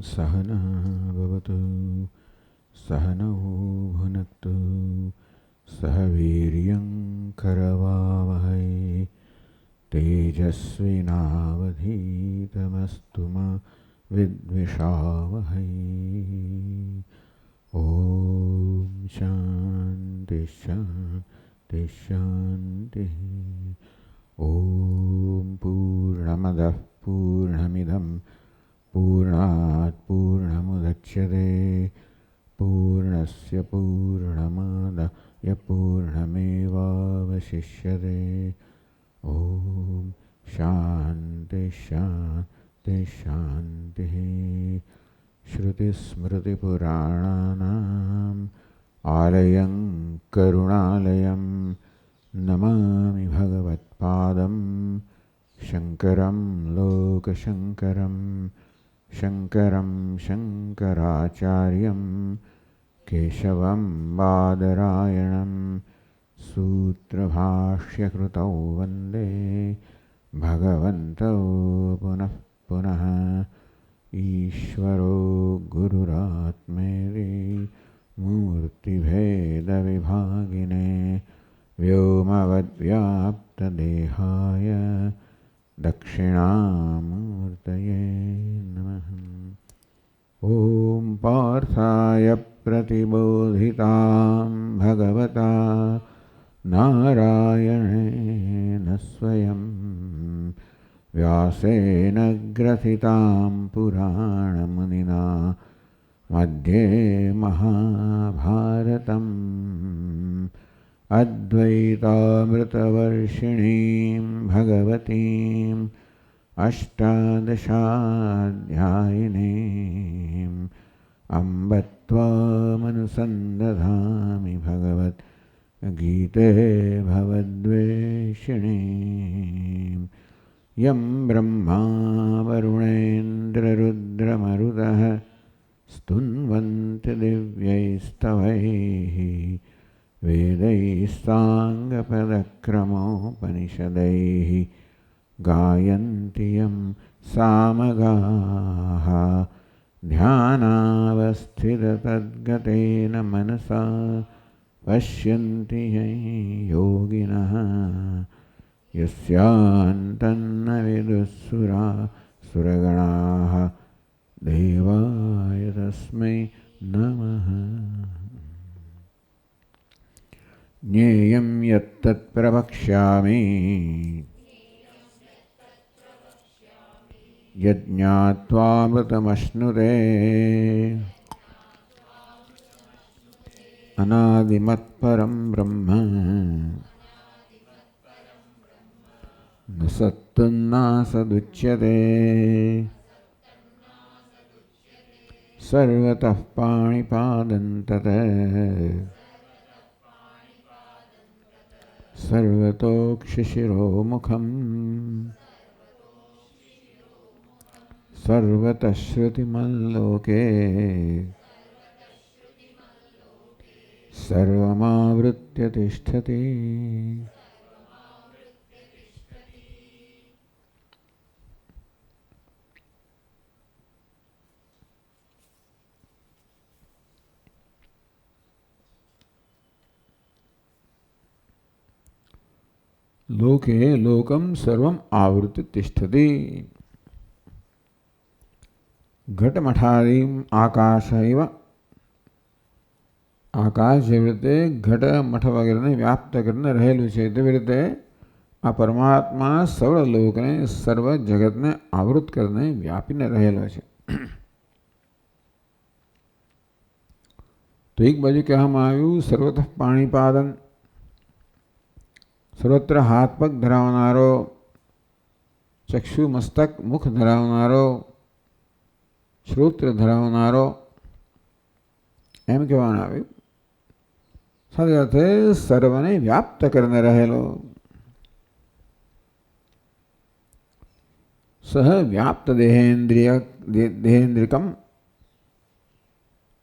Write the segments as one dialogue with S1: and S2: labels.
S1: सहना भवतु सहनौ भुनक्तु सह वीर्यं करवावहै तेजस्विनावधीतमस्तु मा विद्विषावहै। ॐ शान्ति शान्ति शान्तिः। ॐ पूर्णमदः पूर्णमिदं पूर्णात् पूर्णमुदच्यते पूर्णस्य पूर्णमादाय पूर्णमेवावशिष्यते। ॐ शान्ति शान्ति शान्तिः। श्रुतिस्मृतिपुराणानाम् आलयं करुणालयं नमामि भगवत्पादं शङ्करं लोकशङ्करं शङ्करं शङ्कराचार्यं केशवं बादरायणं सूत्रभाष्यकृतौ वन्दे भगवन्तौ पुनः पुनः। ईश्वरो गुरुरात्मेति मूर्तिभेदविभागिने व्योमवद्व्याप्तदेहाय दक्षिणामूर्तये नमः। ॐ पार्थाय प्रतिबोधितां भगवता नारायणेन स्वयं व्यासेन ग्रथितां पुराणमुनिना मध्ये महाभारतम् अद्वैतामृतवर्षिणीं भगवतीम् अष्टादशाध्यायिनीम् अम्ब त्वामनुसन्दधामि भगवद्गीते भवद्वेषिणीम्। यं ब्रह्मा वरुणेन्द्ररुद्रमरुतः स्तुन्वन्ति दिव्यैस्तवैः वेदैः साङ्गपदक्रमोपनिषदैः गायन्ति यं सामगाः ध्यानावस्थिततद्गतेन मनसा पश्यन्ति यं योगिनः यस्यान्तन्न विदुःसुरासुरगणाः देवाय तस्मै नमः। ज्ञेयं यत्तत् प्रवक्ष्यामि यज्ञात्वामृतमश्नुते अनादिमत्परं ब्रह्म न सत्तन्नासदुच्यते। सर्वतः पाणिपादं तत् सर्वतोक्षिशिरोमुखम् सर्वतः श्रुतिमल्लोके सर्वमावृत्य तिष्ठति। लोके लोकं सर्वं आवृत्य तिष्ठति। घटमठादीम् आकाश एव आकाश જેવી રીતે ઘટ મઠ વગેરેને વ્યાપ્ત કરીને રહેલું છે તેવી રીતે આ પરમાત્મા સર્વ લોકને સર્વ જગતને આવૃત કરીને વ્યાપીને રહેલો છે। તો એક બાજુ કહેવામાં આવ્યું સર્વતઃ પાણીપાદન સર્વત્ર હાથ પગ ધરાવનારો ચક્ષુ મસ્તક મુખ ધરાવનારો શ્રોત્ર ધરાવનારો એમ કહેવાનું આવ્યું। સાથે સાથે સર્વને વ્યાપ્ત કરીને રહેલો સહ વ્યાપ્ત દેહેન્દ્રિયકમ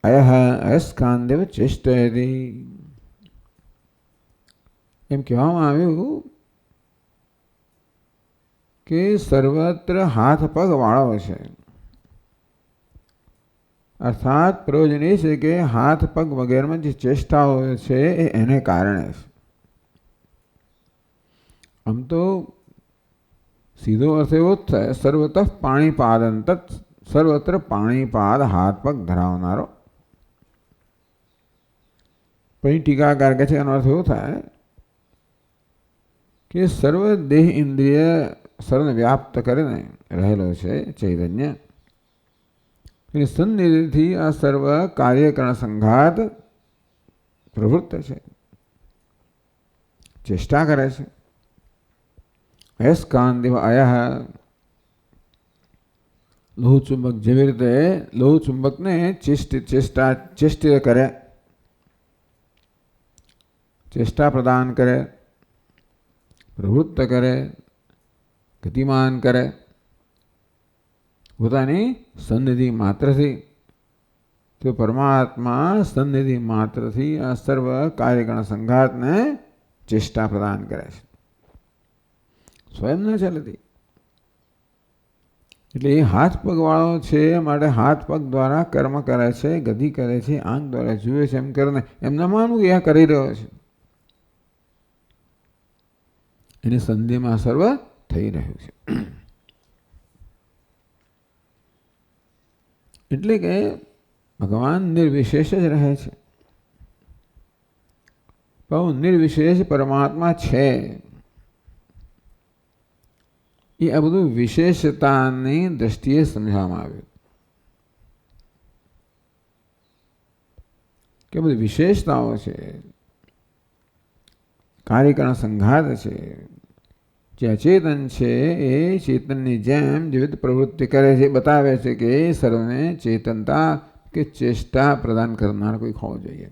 S1: અયઃ અયસ્કાંદેવ ચેષ્ટયતિ એમ કહેવામાં આવ્યું કે સર્વત્ર હાથ પગ વાળો છે અર્થાત પ્રયોજન એ છે કે હાથ પગ વગેરેમાં જે ચેષ્ટાઓ છે એ એને કારણે છે. આમ તો સીધો અર્થ એવો જ થાય સર્વતઃ પાણીપાદંત, સર્વત્ર પાણીપાદ હાથ પગ ધરાવનારો. પછી ટીકાકાર કહે છે એનો અર્થ એવો થાય કે સર્વ દેહ ઇન્દ્રિય સર્વને વ્યાપ્ત કરીને રહેલો છે ચૈતન્ય. એની સન્નિધિથી આ સર્વ કાર્યકરણ સંઘાત પ્રવૃત્ત છે, ચેષ્ટા કરે છે. અયસ્કાંતિવ અયઃ, લોહ ચુંબક જેવી રીતે લોહ ચુંબકને ચેષ્ટિત કરે, ચેષ્ટા પ્રદાન કરે, પ્રવૃત્ત કરે, ગતિમાન કરે પોતાની સન્નિધિ માત્રથી. તો પરમાત્મા સન્નિધિ માત્રથી આ સર્વ કાર્યકરણ સંઘાતને ચેષ્ટા પ્રદાન કરે છે, સ્વયં ન ચાલતી. એટલે એ હાથ પગ વાળો છે માટે હાથ પગ દ્વારા કર્મ કરે છે, ગતિ કરે છે, આંખ દ્વારા જુએ છે, એમ કરીને એમ ન માનવું કે આ કરી રહ્યો છે. એની સંધિમાં સર્વ થઈ રહ્યું છે. એટલે કે ભગવાન નિર્વિશેષ જ રહે છે, પણ નિર્વિશેષ પરમાત્મા છે. એ આ બધું વિશેષતાની દ્રષ્ટિએ સમજવામાં આવ્યું કે બધી વિશેષતાઓ છે, કાર્યકરણ સંઘાત છે. જે અચેતન છે એ ચેતનની જેમ જેવી પ્રવૃત્તિ કરે છે, બતાવે છે કે સર્વને ચેતનતા કે ચેષ્ટા પ્રદાન કરનાર કોઈ હોવો જોઈએ.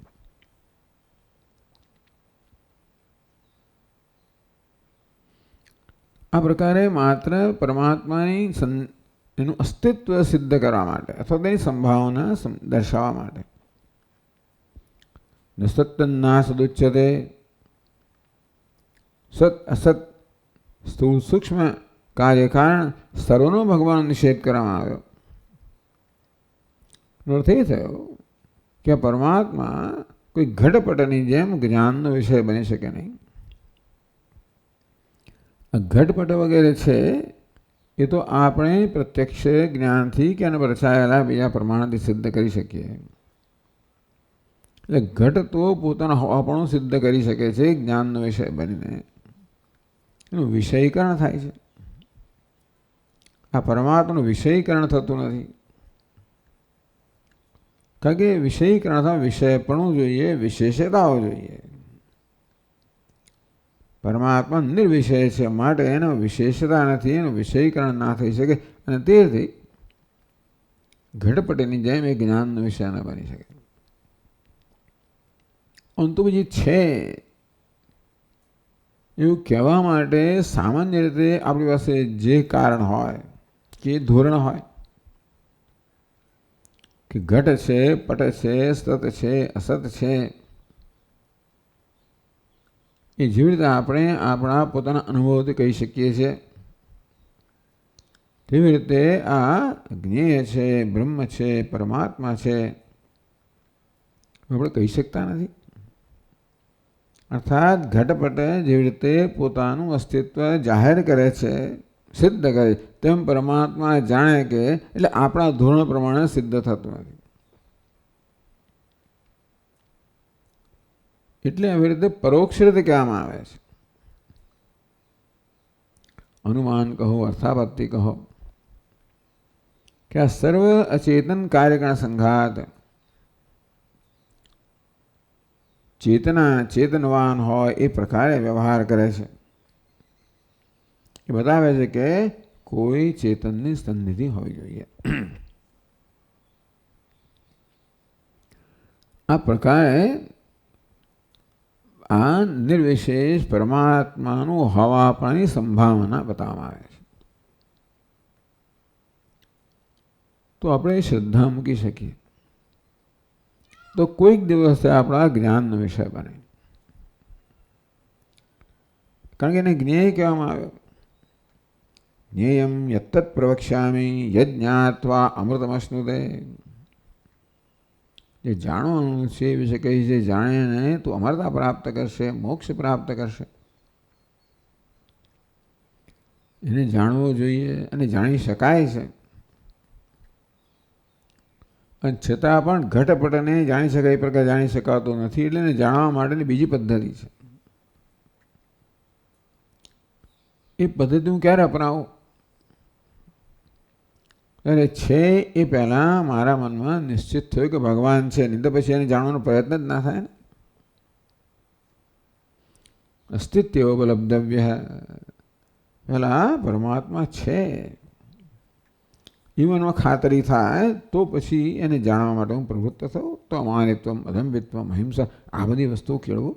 S1: આ પ્રકારે માત્ર પરમાત્માની એનું અસ્તિત્વ સિદ્ધ કરવા માટે અથવા તેની સંભાવના દર્શાવવા માટે ન સત્તન્ના સદુચ્યતે, સત અસત સ્થૂળ સૂક્ષ્મ કાર્ય કારણ સર્વનો ભગવાન નિષેધ કરવામાં આવ્યો. અર્થ એ થયો કે પરમાત્મા કોઈ ઘટપટની જેમ જ્ઞાનનો વિષય બની શકે નહીં. ઘટપટ વગેરે છે એ તો આપણે પ્રત્યક્ષ જ્ઞાનથી કે એને રચાયેલા બીજા પ્રમાણથી સિદ્ધ કરી શકીએ. એટલે ઘટ તો પોતાના હોવાપણું સિદ્ધ કરી શકે છે જ્ઞાનનો વિષય બનીને, એનું વિષયીકરણ થાય છે. આ પરમાત્માનું વિષયીકરણ થતું નથી, કારણ કે વિષયીકરણ થવા વિષયપણું જોઈએ, વિશેષતાઓ જોઈએ. પરમાત્મા નિર્વિષય છે માટે એનો વિશેષતા નથી, એનું વિષયીકરણ ના થઈ શકે અને તેથી ઘટપટીની જેમ એ જ્ઞાનનો વિષય ન બની શકે. અંતુ બીજી છે એવું કહેવા માટે સામાન્ય રીતે આપણી પાસે જે કારણ હોય કે ધોરણ હોય કે ઘટ છે, પટ છે, સત છે, અસત છે, એ જેવી રીતે આપણે આપણા પોતાના અનુભવથી કહી શકીએ છીએ તેવી રીતે આ જ્ઞેય છે, બ્રહ્મ છે, પરમાત્મા છે, આપણે કહી શકતા નથી. અર્થાત ઘટપટ જેવી રીતે પોતાનું અસ્તિત્વ જાહેર કરે છે, સિદ્ધ કરે, તેમ પરમાત્મા જાણે કે એટલે આપણા ધોરણ પ્રમાણે સિદ્ધ થતું નથી. એટલે આવી રીતે પરોક્ષ રીતે કહેવામાં આવે છે. અનુમાન કહો, અર્થાપત્તિ કહો કે આ સર્વ અચેતન કાર્યકરણ સંઘાત ચેતનવાન હોય એ પ્રકારે વ્યવહાર કરે છે. એ બતાવે છે કે કોઈ ચેતનની સન્નિધિ હોવી જોઈએ. આ પ્રકારે આ નિર્વિશેષ પરમાત્માનું હોવાપણની સંભાવના બતાવવામાં આવે છે. તો આપણે શ્રદ્ધા મૂકી શકીએ તો કોઈક દિવસે આપણા જ્ઞાનનો વિષય બને. કારણ કે એને જ્ઞેય કહેવામાં આવ્યો. જ્ઞેયમ યત્તત્ પ્રવક્ષ્યામિ યજ્ઞાત્વા અમૃતમશ્નુતે. જે જાણવાનું છે એ વિશે કહી છે, જાણે ને તું અમરતા પ્રાપ્ત કરશે, મોક્ષ પ્રાપ્ત કરશે. એને જાણવું જોઈએ અને જાણી શકાય છે. અને છતાં પણ ઘટપટને જાણી શકાય એ પ્રકાર જાણી શકાતો નથી. એટલે એને જાણવા માટેની બીજી પદ્ધતિ છે. એ પદ્ધતિ હું ક્યારે અપનાવું? અરે છે એ પહેલાં મારા મનમાં નિશ્ચિત થયું કે ભગવાન છે, નહીં તો પછી એને જાણવાનો પ્રયત્ન જ ના થાય ને. અસ્તિત્વ ઉપલબ્ધવ્ય, પહેલાં પરમાત્મા છે એ મનમાં ખાતરી થાય તો પછી એને જાણવા માટે હું પ્રવૃત્ત થઉં. તો અમાનિત્વમ, અધમ્યત્વમ, અહિંસા, આ બધી વસ્તુઓ કેળવું.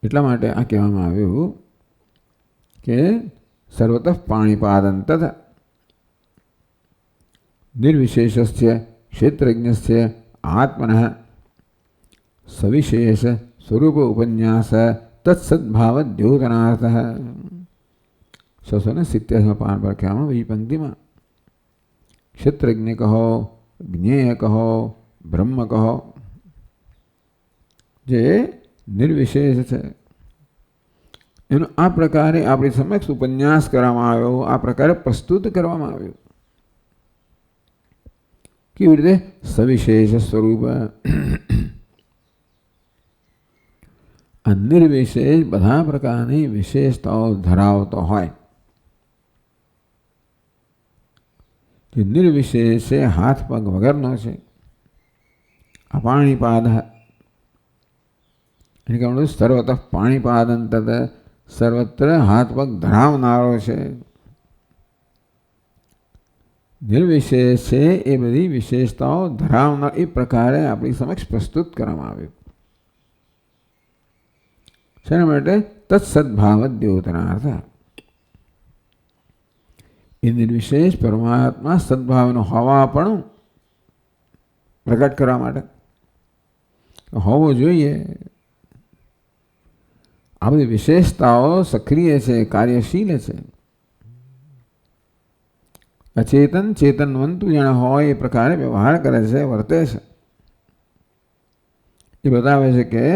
S1: એટલા માટે આ કહેવામાં આવ્યું કે સર્વતઃ પાણીપાદંતત નિર્વિશેષસ્ય ક્ષેત્રજ્ઞસ્ય આત્મનઃ સવિશેષ સ્વરૂપ ઉપન્યાસ તત્સદભાવ દ્યોતનાર્થ. 687 પાન પર કહેવામાં બીજી પંક્તિમાં ક્ષેત્રજ્ઞ કહો, જ્ઞેય કહો, બ્રહ્મ કહો, જે નિર્વિશેષ છે, એનો આ પ્રકારે આપણી સમક્ષ ઉપન્યાસ કરવામાં આવ્યો, આ પ્રકારે પ્રસ્તુત કરવામાં આવ્યો. કેવી રીતે? સવિશેષ સ્વરૂપ, નિર્વિશેષ બધા પ્રકારની વિશેષતાઓ ધરાવતો હોય. જે નિર્વિશેષ છે, હાથ પગ વગરનો છે. અપાણીપાદ એટલે કે સર્વતઃ પાણીપાદંતત, સર્વત્ર હાથ પગ ધરાવનારો છે. નિર્વિશેષ છે એ બધી વિશેષતાઓ ધરાવનાર એ પ્રકારે આપણી સમક્ષ પ્રસ્તુત કરવામાં આવ્યું. શેના માટે? તત્સદભાવ દ્યોતનાર્થ. એ નિર્વિશેષ પરમાત્મા સદભાવનો હોવા પણ પ્રગટ કરવા માટે હોવો જોઈએ. આ બધી વિશેષતાઓ સક્રિય છે, કાર્યશીલ છે. અચેતન ચેતનવંતું જાણે હોય એ પ્રકારે વ્યવહાર કરે છે, વર્તે છે. એ બતાવે છે કે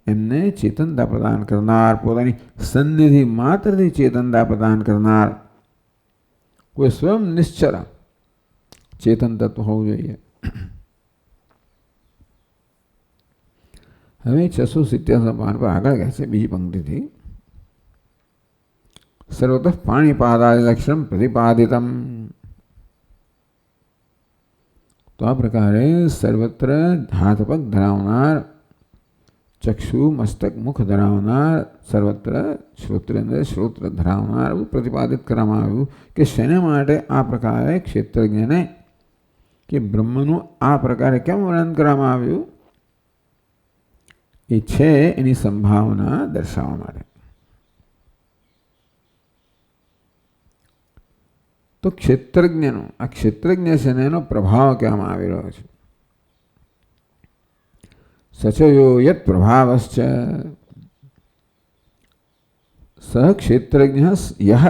S1: એમને ચેતનતા પ્રદાન કરનાર, પોતાની સન્નિધિ માત્રથી ચેતનતા પ્રદાન કરનાર કોઈ સ્વયં નિશ્ચળ ચેતન તત્વ હોવું જોઈએ. હવે 687 પાન પર આગળ કહે છે બીજી પંક્તિથી સર્વતઃ પાણીપાદાદિ લક્ષણ પ્રતિપાદિતમ. તો આ પ્રકારે સર્વત્ર હાથ પગ ધરાવનાર, ચક્ષુ મસ્તક મુખ ધરાવનાર, સર્વત્ર શ્રોત્રેન્દ્ર શ્રોત્ર ધરાવનાર એવું પ્રતિપાદિત કરવામાં આવ્યું કે શેને માટે આ પ્રકારે ક્ષેત્રજ્ઞને કે બ્રહ્મનું આ પ્રકારે કેમ વર્ણન કરવામાં આવ્યું? એ છે એની સંભાવના દર્શાવવા માટે. તો ક્ષેત્રજ્ઞનો આ ક્ષેત્રજ્ઞ છે ને એનો પ્રભાવ કહેવામાં આવી રહ્યો છે. સચયો યત પ્રભાવશ્ચ સહ ક્ષેત્રજ્ઞ યહ,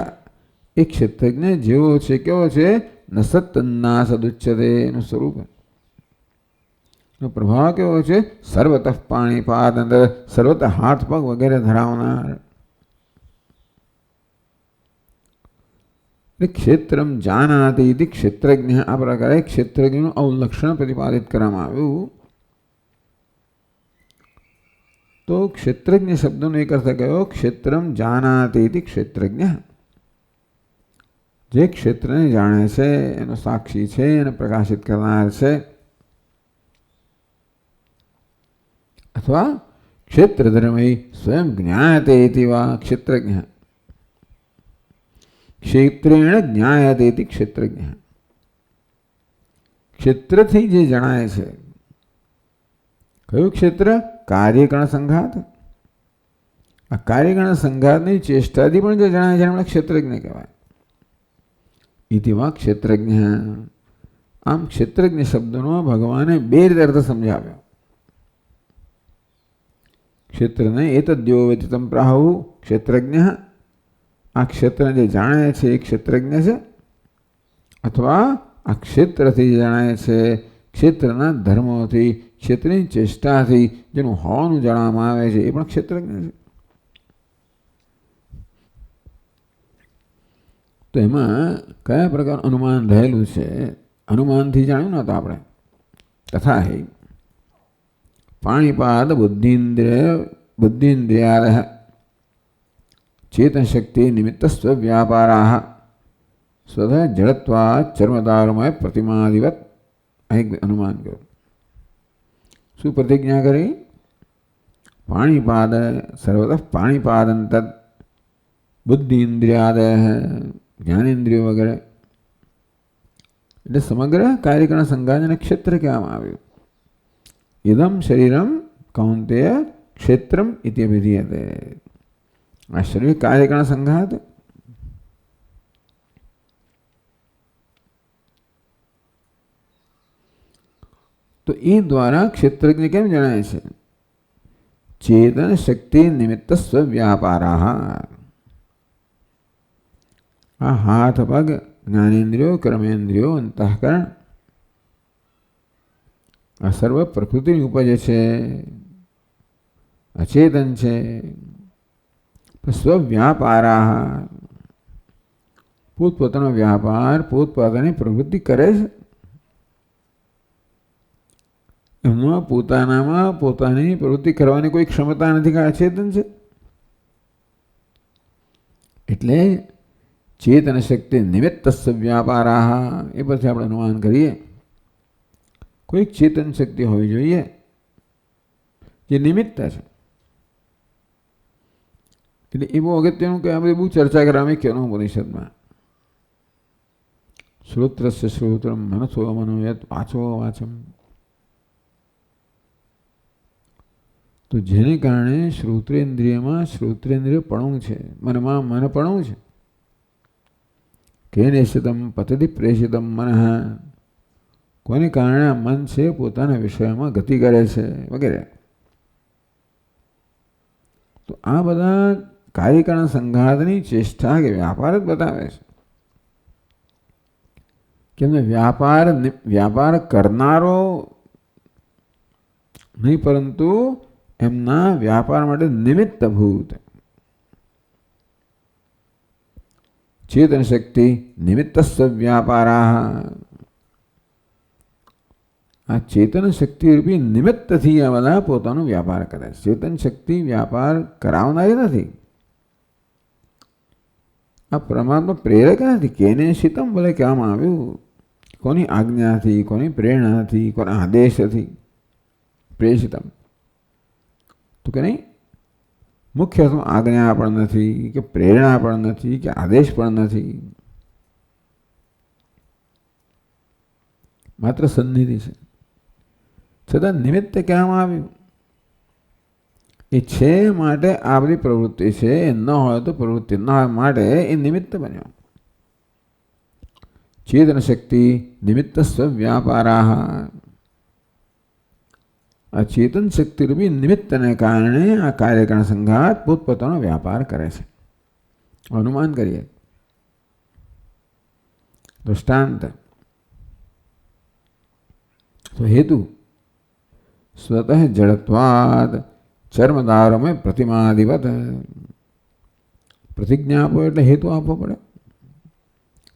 S1: એ ક્ષેત્રજ્ઞ જેવો છે, કેવો છે? ન સત્તન્ના સદુચ્યતે, એનું સ્વરૂપ પ્રભાવ કેવો છે? સર્વતઃ પાણીપાદ, અંદર સર્વતઃ હાથ પગ વગેરે ધરાવનાર. ક્ષેત્રમ જાનાતિ ઇતિ ક્ષેત્રજ્ઞ, આ પ્રકારે ક્ષેત્રજ્ઞનું અવલક્ષણ પ્રતિપાદિત કરવામાં આવ્યું. તો ક્ષેત્રજ્ઞ શબ્દનો એક અર્થ કયો? ક્ષેત્રમ જાનાતિ ઇતિ ક્ષેત્રજ્ઞ, જે ક્ષેત્રને જાણે છે, એનો સાક્ષી છે, એને પ્રકાશિત કરનાર છે. અથવા ક્ષેત્રધર્મૈ સ્વયં જ્ઞાયતે ઇતિ વા ક્ષેત્રજ્ઞ, ક્ષેત્રેણ જ્ઞાયતે ઇતિ ક્ષેત્રજ્ઞ. ક્ષેત્રથી જે જણાય છે. કયું ક્ષેત્ર? કાર્યકણ સંઘાત. આ કાર્યકણ સંઘાતની ચેષ્ટાથી પણ જે જણાય છે એમણે ક્ષેત્રજ્ઞ કહેવાય. ઇતિ વા ક્ષેત્રજ્ઞ. આમ ક્ષેત્રજ્ઞ શબ્દનો ભગવાને બે રીતે અર્થ સમજાવ્યો. ક્ષેત્રને એતદ્યો વ્યતીતમ પ્રાહુ ક્ષેત્રજ્ઞ, આ ક્ષેત્રને જે જાણે છે એ ક્ષેત્રજ્ઞ છે. અથવા આ ક્ષેત્રથી જણાય છે, ક્ષેત્રના ધર્મોથી, ક્ષેત્રની ચેષ્ટાથી જેનું હોવાનું જાણવામાં આવે છે એ પણ ક્ષેત્રજ્ઞ છે. તો એમાં કયા પ્રકારનું અનુમાન રહેલું છે? અનુમાનથી જાણ્યું ને તો આપણે તથા હે પાણીપાદ બુદ્ધિન્દ્રિયાદ ચેતન શક્તિ નિમિત્ત સ્વવ્યાપારા સ્વતઃ જડત્વા ચર્મદારમય પ્રતિમાદિવત. એક અનુમાન કર્યું. શું પ્રતિજ્ઞા કરી? પાણીપાદ સર્વતઃ પાણીપાદંત બુદ્ધિ ઇન્દ્રિયાદ જ્ઞાનેન્દ્રિયો વગેરે એટલે સમગ્ર કાર્યકરણ સંઘાતને ક્ષેત્ર કહેવામાં આવ્યું. ઇદમ શરીરમ કૌંતેય ક્ષેત્રમ ઇતિ અભિધીયતે. આ શરીર કાર્યકરણ સંઘાત. તો એ દ્વારા ક્ષેત્રજ્ઞ કેમ જણાય છે? ચેતન શક્તિ નિમિત્ત સ્વવ્યાપારા. આ હાથ પગ જ્ઞાનેન્દ્રિયો કર્મેન્દ્રિયો અંતઃકરણ આ સર્વ પ્રકૃતિની ઉપજ છે, અચેતન છે. સ્વવ્યાપારા પોતપોતાનો વ્યાપાર પોતપોતાની પ્રવૃત્તિ કરે છે. એમાં પોતાનામાં પોતાની પ્રવૃત્તિ કરવાની કોઈ ક્ષમતા નથી કે અચેતન છે. એટલે ચેતન શક્તિ નિમિત્ત વ્યાપારા એ પછી આપણે અનુમાન કરીએ કોઈક ચેતન શક્તિ હોવી જોઈએ જે નિમિત્ત છે. એટલે એ બહુ અગત્યનું કે આપણે બહુ ચર્ચા કરવામાં કેનો ઉપનિષદમાં શ્રોત્રસ્ય શ્રોત્રમ મનસો મનોયત વાચો વાચમ. તો જેને કારણે શ્રોત્રેન્દ્રિયમાં શ્રોત્રેન્દ્રિય પણું છે, મનમાં મન પણું છે. કે નિશ્ચિતમ પતતિ પ્રેષિતમ મન. કોને કારણે આ મન છે પોતાના વિષયમાં ગતિ કરે છે વગેરે. તો આ બધા કાર્યકરણ સંઘાતની ચેષ્ટા કે વ્યાપાર જ બતાવે છે. કેમ વ્યાપાર કરનારો નહીં પરંતુ એમના વ્યાપાર માટે નિમિત્તભૂત ચેતન શક્તિ નિમિત્ત વ્યાપારા. આ ચેતન શક્તિ રૂપી નિમિત્તથી આ બધા પોતાનો વ્યાપાર કરે છે. ચેતન શક્તિ વ્યાપાર કરાવનારી નથી. આ પરમાત્મા પ્રેરક નથી. કેને શીતમ ભલે કહેવામાં આવ્યું. કોની આજ્ઞાથી, કોની પ્રેરણાથી, કોના આદેશથી પ્રેષિતમ. તો કે નહીં મુખ્ય આજ્ઞા પણ નથી કે પ્રેરણા પણ નથી કે આદેશ પણ નથી, માત્ર સન્નિધિ છે. છતાં નિમિત્ત કહેવામાં આવ્યું. એ છે માટે આ બધી પ્રવૃત્તિ છે. એ ન હોય તો પ્રવૃત્તિ ન હોય માટે એ નિમિત્ત બન્યો. ચેતન શક્તિ નિમિત્ત સ્વવ્યાપારા. આ ચેતન શક્તિ રૂપી નિમિત્તને કારણે આ કાર્યકરણ સંઘાત પોતપોતાનો વ્યાપાર કરે છે. અનુમાન કરીએ. દૃષ્ટાંત. તો હેતુ સ્વતઃ જડત્વાદ ચર્મદારમય પ્રતિમાદિવત. પ્રતિજ્ઞા આપો એટલે હેતુ આપવો પડે.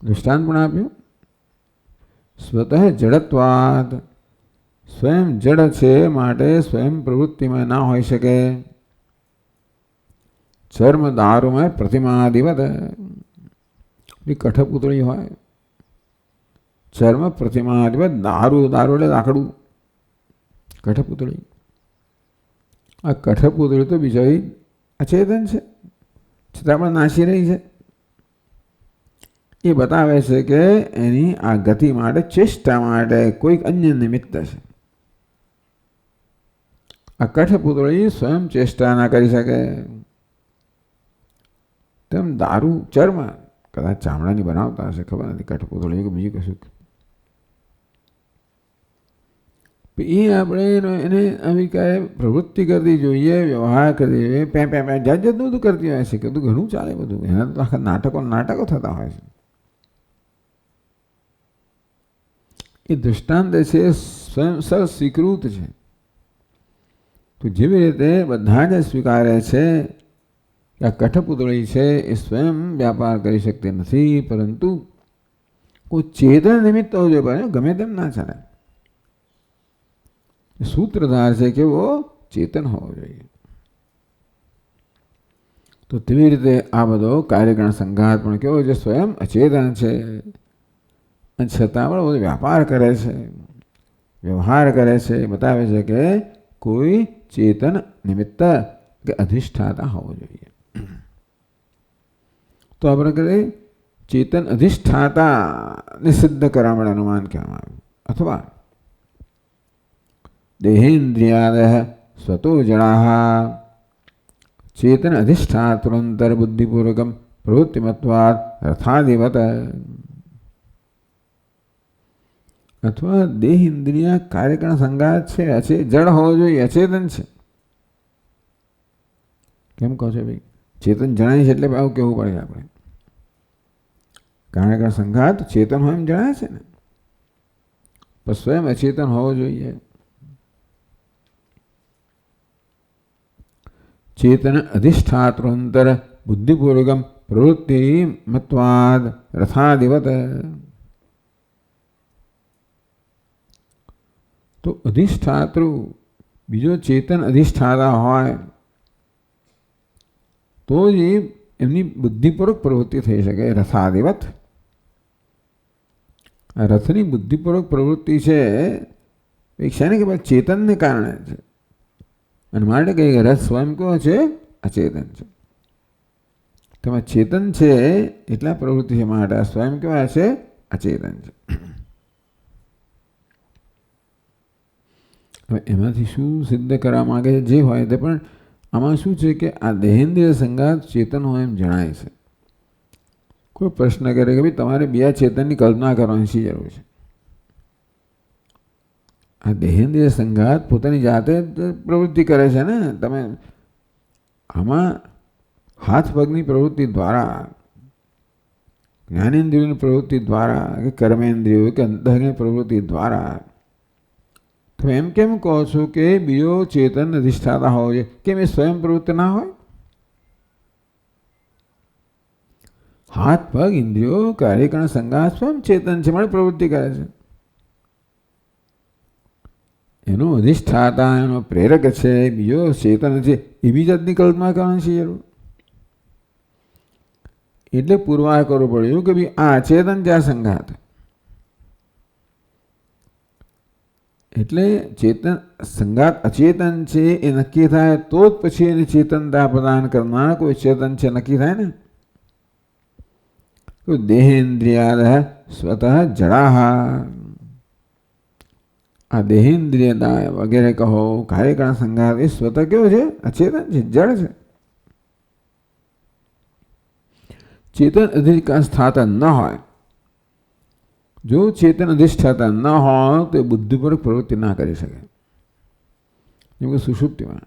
S1: દૃષ્ટાંત પણ આપ્યું. સ્વતઃ જડત્વાદ સ્વયં જડ છે માટે સ્વયં પ્રવૃત્તિમાં ના હોઈ શકે. ચર્મ દારૂમય પ્રતિમાદિવત. કઠપુતળી હોય, ચર્મ પ્રતિમાદિવત. દારૂ એટલે લાકડું. કઠપુતળી. આ કઠપુતળી તો બિચારી અચેતન છે, છતાં પણ નાસી રહી છે. એ બતાવે છે કે એની આ ગતિ માટે, ચેષ્ટા માટે કોઈક અન્ય નિમિત્ત છે. આ કઠપુતળી સ્વયં ચેષ્ટા ના કરી શકે. તેમ દારૂ ચર્મ કદાચ ચામડાની બનાવતા હશે, ખબર નથી. કઠપુતળી કે બીજું કશું. એ આપણે એને આવી કાંઈ પ્રવૃત્તિ કરવી જોઈએ, વ્યવહાર કરવી જોઈએ. જાત જાતનું બધું કરતી હોય છે કે બધું ઘણું ચાલે. બધું એના તો આખા નાટકો થતા હોય છે. એ દૃષ્ટાંત છે સ્વયં સ્વીકૃત છે. તો જેવી રીતે બધા જ સ્વીકારે છે કે આ કઠપુતળી છે એ સ્વયં વ્યાપાર કરી શકતી નથી, પરંતુ કોઈ ચેતન નિમિત્ત હોવું જોઈએ, ગમે તેમ ના ચાલે. સૂત્રધાર છે કેવો ચેતન હોવો જોઈએ. તો તેવી રીતે આ બધો કાર્યકારણ સંઘાત પણ કેવો છે, સ્વયં અચેતન છે, છતાં પણ બધો વ્યાપાર કરે છે, વ્યવહાર કરે છે. બતાવે છે કે કોઈ ચેતન નિમિત્ત કે અધિષ્ઠાતા હોવો જોઈએ. તો આપણે કહીએ ચેતન અધિષ્ઠાતાને સિદ્ધ કરવા માટે અનુમાન કહેવામાં આવ્યું. અથવા દેહેન્દ્રિયાદઃ સ્વતો જડાઃ ચેતન અધિષ્ઠાતૃંતર બુદ્ધિપૂર્વકમ પ્રવૃત્તિમત્વાદ રથાદિવત. અથવા દેહ ઇન્દ્રિય કાર્યકારણ સંઘાત છે, જડ હોવો જોઈએ, અચેતન છે. કેમ કહો છો ભાઈ? ચેતન જણાય છે એટલે આવું કહેવું પડે આપણે. કાર્યકારણ સંઘાત ચેતન હોય એમ જણાય છે ને, પણ સ્વયં અચેતન હોવો જોઈએ. ચેતન અધિષ્ઠાતૃંતર બુદ્ધિપૂર્વકમ પ્રવૃત્તિ મત્વાદ રથાદિવત. તો અધિષ્ઠાતૃ બીજો ચેતન અધિષ્ઠાતા હોય તો જ એમની બુદ્ધિપૂર્વક પ્રવૃત્તિ થઈ શકે. રથાદિવત, રથની બુદ્ધિપૂર્વક પ્રવૃત્તિ છે એ છે ને કે ભાઈ ચેતનને કારણે છે. અને માટે કહીએ રથ સ્વયં કેવો છે, અચેતન છે. તેમાં ચેતન છે એટલા પ્રવૃત્તિ છે, માટે સ્વયં કેવા છે, અચેતન છે. હવે એમાંથી શું સિદ્ધ કરવા માંગે છે? જે હોય તે, પણ આમાં શું છે કે આ દેહેન્દ્રિય સંઘાત ચેતન હોય એમ જણાય છે. કોઈ પ્રશ્ન કરે કે ભાઈ તમારે બે ચેતનની કલ્પના કરવાની શી જરૂર છે? આ દેહેન્દ્રિય સંઘાત પોતાની જાતે પ્રવૃત્તિ કરે છે ને. તમે આમાં હાથ પગની પ્રવૃત્તિ દ્વારા, જ્ઞાનેન્દ્રિયોની પ્રવૃત્તિ દ્વારા, કે કર્મેન્દ્રિયો કે અંતઃની પ્રવૃત્તિ દ્વારા તમે એમ કેમ કહો છો કે બીજો ચેતન અધિષ્ઠાતા હોવો જોઈએ? કેમ એ સ્વયં પ્રવૃત્તિ ના હોય? હાથ પગ ઇન્દ્રિયો કાર્યકારણ સંઘાત સ્વયં ચેતન છે, માટે પ્રવૃત્તિ કરે છે. એનો અધિષ્ઠાતા, એનો પ્રેરક છે બીજો ચેતન છે, એવી જાતની કલ્પના કરવાની છે જરૂર. એટલે પુરવાર કરવું પડ્યું કે ભાઈ આ અચેતન છે આ સંઘાત. એટલે ચેતન સંઘાત અચેતન છે એ નક્કી થાય તો જ પછી એની ચેતનતા પ્રદાન કરનાર કોઈ ચેતન છે નક્કી થાય ને. દેહેન્દ્રિયાદ સ્વતઃ જડાહ, આ દેહેન્દ્રિયતા વગેરે કહો કાર્યકારણ સંઘાત એ સ્વતઃ કેવો છે, અચેતન છે, જડ છે. ચેતન અધિષ્ઠાતા ન હોય, જો ચેતન અધિષ્ઠાતા ન હોય તો બુદ્ધિપૂર્વક પ્રવૃત્તિ ના કરી શકે. જેમ કે સુષુપ્તિમાં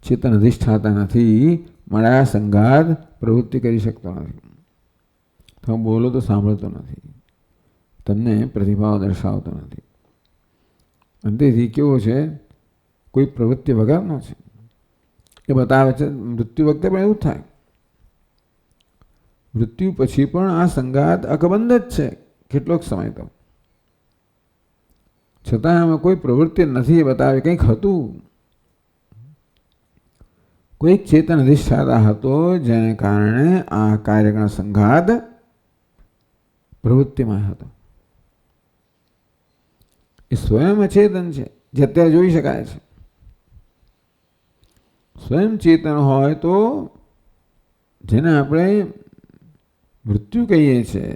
S1: ચેતન અધિષ્ઠાતા નથી, મળ્યા સંઘાત પ્રવૃત્તિ કરી શકતો નથી. તમે બોલો તો સાંભળતો નથી, તમને પ્રતિભાવ દર્શાવતો નથી. અંતેથી કેવો છે, કોઈ પ્રવૃત્તિ વગરનો છે. એ બતાવે છે મૃત્યુ વખતે પણ એવું થાય. મૃત્યુ પછી પણ આ સંઘાત અકબંધ જ છે કેટલોક સમય તો, છતાં એમાં કોઈ પ્રવૃત્તિ નથી. બતાવે કંઈક હતું, કોઈક ચેતન અધિષ્ઠાતા હતો જેને કારણે આ કાર્યકારણ સંઘાત પ્રવૃત્તિમાં હતો. એ સ્વયં અચેતન છે, જે અત્યારે જોઈ શકાય છે. સ્વયં ચેતન હોય તો જેને આપણે મૃત્યુ કહીએ છીએ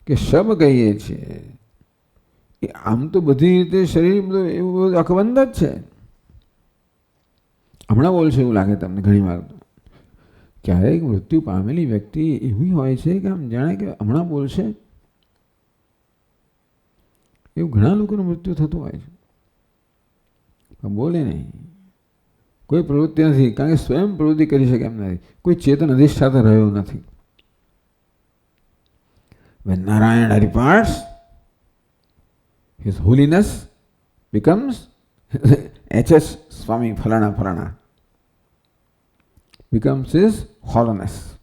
S1: કે શબ કહીએ છીએ, એ આમ તો બધી રીતે શરીર એવું બધું અકબંધ જ છે. હમણાં બોલશે એવું લાગે તમને ઘણી વાર. ક્યારેક મૃત્યુ પામેલી વ્યક્તિ એવી હોય છે કે આમ જાણે કે હમણાં બોલશે, એવું ઘણા લોકોનું મૃત્યુ થતું હોય છે. બોલે નહીં, કોઈ પ્રવૃત્તિ નથી, કારણ કે સ્વયં પ્રવૃત્તિ કરી શકે એમ નથી. કોઈ ચેતન અધિષ્ઠાતા રહ્યો નથી. When Narayana departs, his holiness becomes H.S. Swami Phalana Phalana, becomes his hollowness.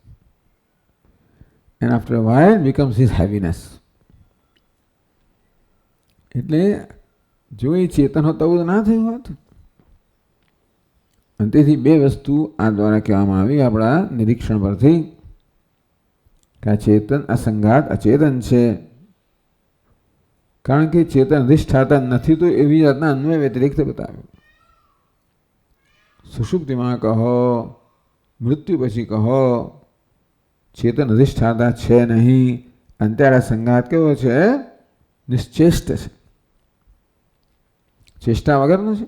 S1: And after a while becomes his heaviness. એટલે જો એ ચેતન હોત તો ના થયું હોત. અને તેથી બે વસ્તુ આ દ્વારા કહેવામાં આવી આપણા નિરીક્ષણ પરથી કે આ ચેતન આ સંઘાત અચેતન છે. કારણ કે ચેતન અધિષ્ઠાતા નથી તો એવી જાતના અન્વય વ્યતિરિક્ત બતાવ્યું. સુષુપ્તિમાં કહો, મૃત્યુ પછી કહો, ચેતન અધિષ્ઠાતા છે નહીં. અંત્યારે સંઘાત કેવો છે? નિશ્ચેષ્ટ છે, ચેષ્ટા વગરનો છે.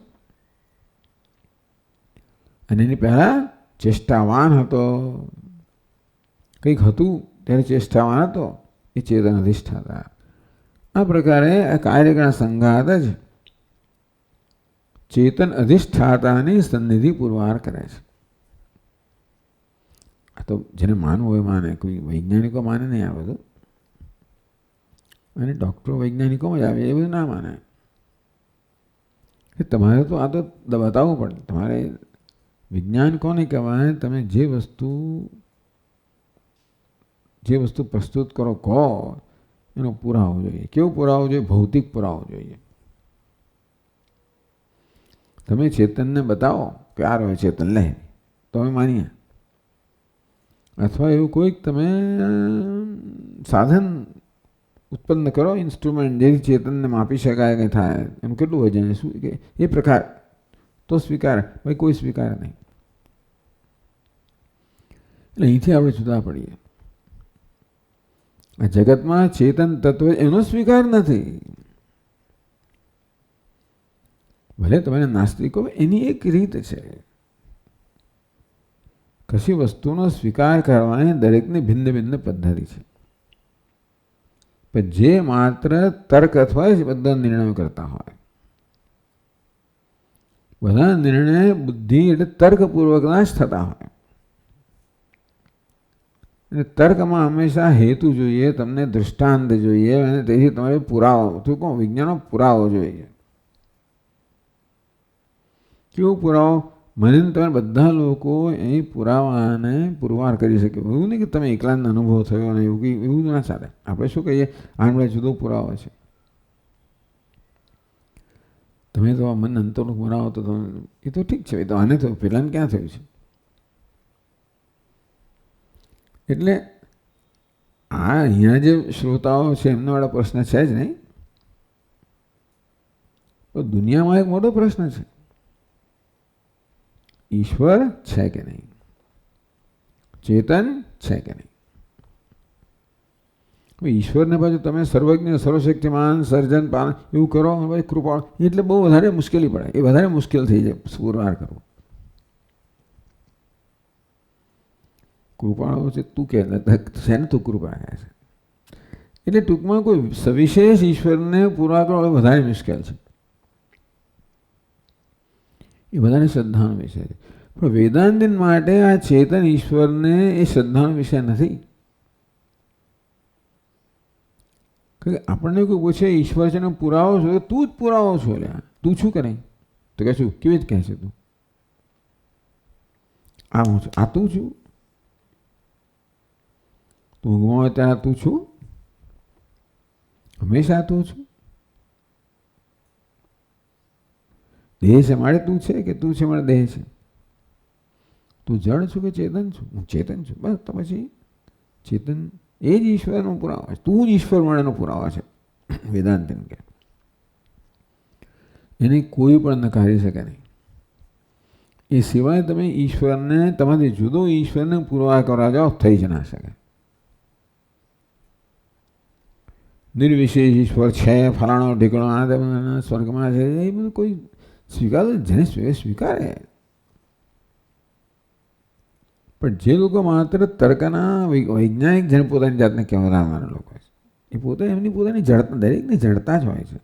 S1: અને એની પહેલા ચેષ્ટાવાન હતો, કંઈક હતું ત્યારે ચેષ્ટાવાન હતો, એ ચેતન અધિષ્ઠાતા. આ પ્રકારે આ કાર્યગણ સંઘાત જ ચેતન અધિષ્ઠાતાની સન્નિધિ પુરવાર કરે છે. આ તો જેને માનવું હોય માને, કોઈ વૈજ્ઞાનિકો માને નહીં આ બધું, અને ડૉક્ટરો વૈજ્ઞાનિકોમાં જ આવે એ બધું ના માને. કે તમારે તો આ તો બતાવવું પડે. તમારે વિજ્ઞાન કોને કહેવાય? તમે જે વસ્તુ પ્રસ્તુત કરો કહો એનો પુરાવો જોઈએ. કેવો પુરાવો જોઈએ? ભૌતિક પુરાવો જોઈએ. તમે ચેતનને બતાવો કે આ રહ્યો ચેતન, લે તો અમે માનીએ. અથવા એવું કોઈક તમે સાધન ઉત્પન્ન કરો, ઇન્સ્ટ્રુમેન્ટ, જેથી ચેતનને માપી શકાય કે થાય, એનું કેટલું વજન, શું કે એ પ્રકાર તો સ્વીકાર, ભાઈ કોઈ સ્વીકાર નહીં. એટલે અહીંથી આપણે જુદા પડીએ. આ જગતમાં ચેતન તત્વ એનો સ્વીકાર નથી. ભલે તમે નાસ્તિકો, એની એક રીત છે. કશી વસ્તુનો સ્વીકાર કરવાની દરેકની ભિન્ન ભિન્ન પદ્ધતિ છે. પણ જે માત્ર તર્ક અથવા બધા નિર્ણયો કરતા હોય, બધા નિર્ણય બુદ્ધિ એટલે તર્કપૂર્વકના જ થતા હોય. અને તર્કમાં હંમેશા હેતુ જોઈએ, તમને દૃષ્ટાંત જોઈએ, અને તેથી તમારે પુરાવો, તું કહો વિજ્ઞાનનો પુરાવો જોઈએ. કેવો પુરાવો? મને તમે બધા લોકો એ પુરાવાને પુરવાર કરી શકે. એવું નહીં કે તમે એકલાનો અનુભવ થયો અને એવું ના ચાલે. આપણે શું કહીએ? આને જુદો પુરાવો છે. તમે તો મન અંતરનો પુરાવો તો તમે, એ તો ઠીક છે, એ તો આને થયું, પેલાને ક્યાં થયું છે? એટલે આ અહીંયા જે શ્રોતાઓ છે એમનો વાળા પ્રશ્ન છે જ નહીં, તો દુનિયામાં એક મોટો પ્રશ્ન છે, ઈશ્વર છે કે નહીં, ચેતન છે કે નહીં. ઈશ્વરને પાછું તમે સર્વજ્ઞ, સર્વશક્તિમાન, સર્જન, પાલન એવું કરો, પછી કૃપાળ, એટલે બહુ વધારે મુશ્કેલી પડે. એ વધારે મુશ્કેલ થઈ જાય પુરવાર કરવો. કૃપાળો છે તું કે છે ને, તું કૃપા કહે છે. એટલે ટૂંકમાં કોઈ સવિશેષ ઈશ્વરને પુરવાર કરવો વધારે મુશ્કેલ છે. એ બધાને શ્રદ્ધાનો વિષય છે. પણ વેદાંતિન માટે આ ચેતન ઈશ્વરને એ શ્રદ્ધાનો વિષય નથી. કે આપણને કોઈ પૂછે ઈશ્વર છે ને પુરાવો છો, તું જ પુરાવો છો. લ્યા તું છું કે નહીં? તો કહે શું? કેવી રીતે કહે છે તું? આ હું છું, આ તું છું. તું ઊંઘમાં હોય ત્યારે તું છું, હંમેશા તું છું. દેહ છે મારે તું છે કે તું છે મારે દેહ છે? તું જળ છું કે ચેતન છું? હું ચેતન છું. બસ તો પછી ચેતન એ જ ઈશ્વરનો પુરાવો છે. તું જ ઈશ્વર મળેનો પુરાવો છે વેદાંત એમ કે. એને કોઈ પણ નકારી શકે નહીં. એ સિવાય તમે ઈશ્વરને તમારી જુદો ઈશ્વરને પુરવાર કરવા જાઓ થઈ જ ના શકે. નિર્વિશેષ ઈશ્વર છે, ફલાણો ઢીકણો સ્વર્ગમાં છે, એ બધું કોઈ સ્વીકાર, જેને સ્વીકારે. પણ જે લોકો માત્ર તર્કના વૈજ્ઞાનિક જેને પોતાની જાતને કહેવાના લોકો છે, એ પોતે એમની પોતાની જડતા, દરેકની જડતા જ હોય છે.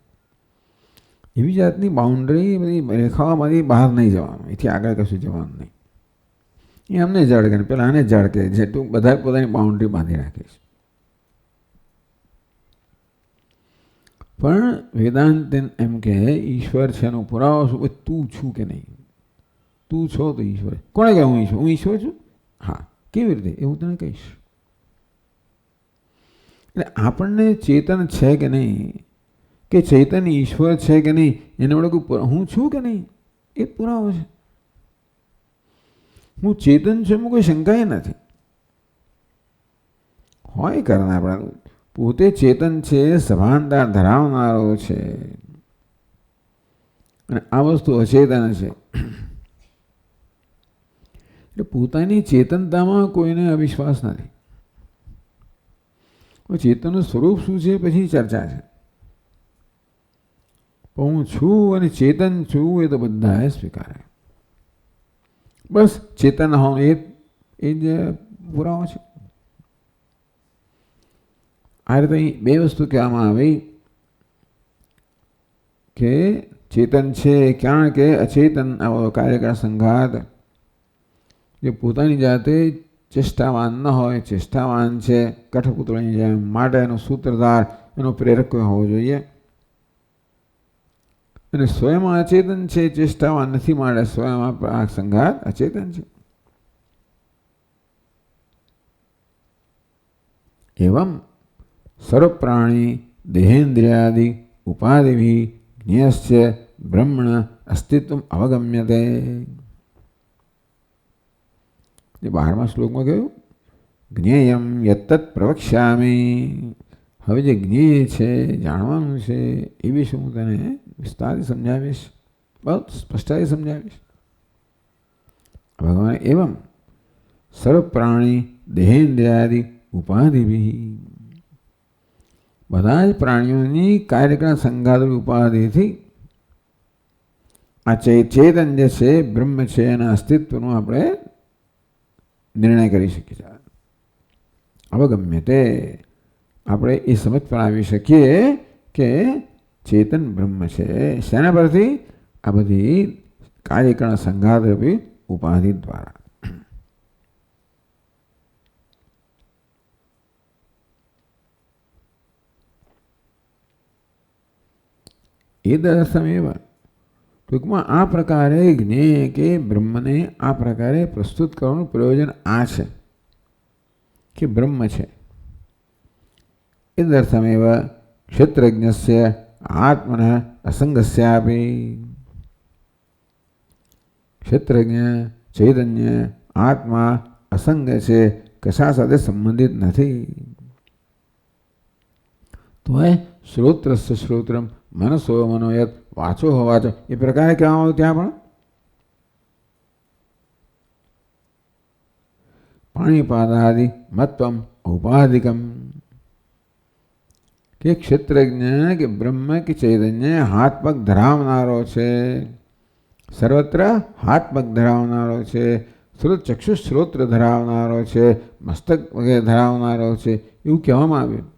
S1: એવી જાતની બાઉન્ડ્રી, બધી રેખાઓમાંથી બહાર નહીં જવાનું, એથી આગળ કશું જવાનું નહીં. એ અમને જળ કે પેલા આને જળ કે, જેટલું બધા પોતાની બાઉન્ડ્રી બાંધી રાખે છે. પણ વેદાંત એમ કે ઈશ્વર છે એનો પુરાવો શું? તું છું કે નહીં? તું છો તો ઈશ્વર. કોણે કહે હું ઈશ્વર? હું ઈશ્વર છું? હા. કેવી રીતે? એવું તને કહીશ. એટલે આપણને ચેતન છે કે નહીં, કે ચૈતન્ય ઈશ્વર છે કે નહીં, એને વડે હું છું કે નહીં એ પુરાવો છે. હું ચેતન છું એમાં કોઈ શંકા નથી. હોય કરનાર આપણા પોતે ચેતન છે, સભાનતા ધરાવનારો છે, અને આ વસ્તુ અચેતન છે. એટલે પોતાની ચેતનતામાં કોઈને અવિશ્વાસ નથી. ચેતનનું સ્વરૂપ શું છે પછી ચર્ચા છે. પણ હું છું અને ચેતન છું એ તો બધા સ્વીકારે. બસ ચેતન હોવું એ જ પુરાવો છે. આ રીતે અહીં બે વસ્તુ કહેવામાં આવી કે ચેતન છે કારણ કે અચેતન આવો કાર્યકર સંઘાત જે પોતાની જાતે ચેષ્ટાવાન ન હોય, ચેષ્ટાવાન છે કઠપુતળીની જેમ, માટે એનો સૂત્રધાર, એનો પ્રેરક હોવો જોઈએ. અને સ્વયં અચેતન છે, ચેષ્ટાવાન નથી, માટે સ્વયં આ સંઘાત અચેતન છે. એવમ સર્વ પ્રાણી દેહેન્દ્રિયાદિ ઉપાધિભિ જ્ઞેયસ્ય બ્રહ્મણ અસ્તિત્વ અવગમ્યતે. જે 12મા શ્લોકમાં કહ્યું જ્ઞેયમ યત્તત પ્રવક્ષ્યામિ. હવે જે જ્ઞેય છે, જાણવાનું છે, એ વિશે હું તને વિસ્તારથી સમજાવીશ, બહુ સ્પષ્ટતાથી સમજાવીશ. ભગવાન એવમ સર્વ પ્રાણી દેહેન્દ્રિયાદિ ઉપાધિભિ, બધા જ પ્રાણીઓની કાર્યકરણ સંઘાત ઉપાધિથી આ ચેતન જે છે બ્રહ્મ છે એના અસ્તિત્વનું આપણે નિર્ણય કરી શકીએ છીએ. અવગમ્ય તે આપણે એ સમજ પર આવી શકીએ કે ચેતન બ્રહ્મ છે. શેના પરથી? આ બધી કાર્યકરણ સંઘાત રૂપી ઉપાધિ દ્વારા. એ દર્શનમેવ ટૂંકમાં આ પ્રકારે જ્ઞેય કે બ્રહ્મને આ પ્રકારે પ્રસ્તુત કરવાનું પ્રયોજન આ છે કે બ્રહ્મ છે. એ દર્શનમેવ ક્ષેત્રજ્ઞસ્ય આત્મન અસંગસ્યાપી. ક્ષેત્રજ્ઞ ચૈતન્ય આત્મા અસંગ છે, કશા સાથે સંબંધિત નથી. તો એ શ્રોત્રસ્ય શ્રોત્રમ મનસો મનોયત વાચો વાચો એ પ્રકારે કહેવામાં આવ્યું. ત્યાં પણ પાણીપાદાદિ મત્વમ ઔપાધિકમ કે ક્ષેત્રજ્ઞ કે બ્રહ્મ કે ચૈતન્ય હાથ પગ ધરાવનારો છે, સર્વત્ર હાથ પગ ધરાવનારો છે, ચક્ષુ શ્રોત્ર ધરાવનારો છે, મસ્તક વગેરે ધરાવનારો છે, એવું કહેવામાં આવ્યું.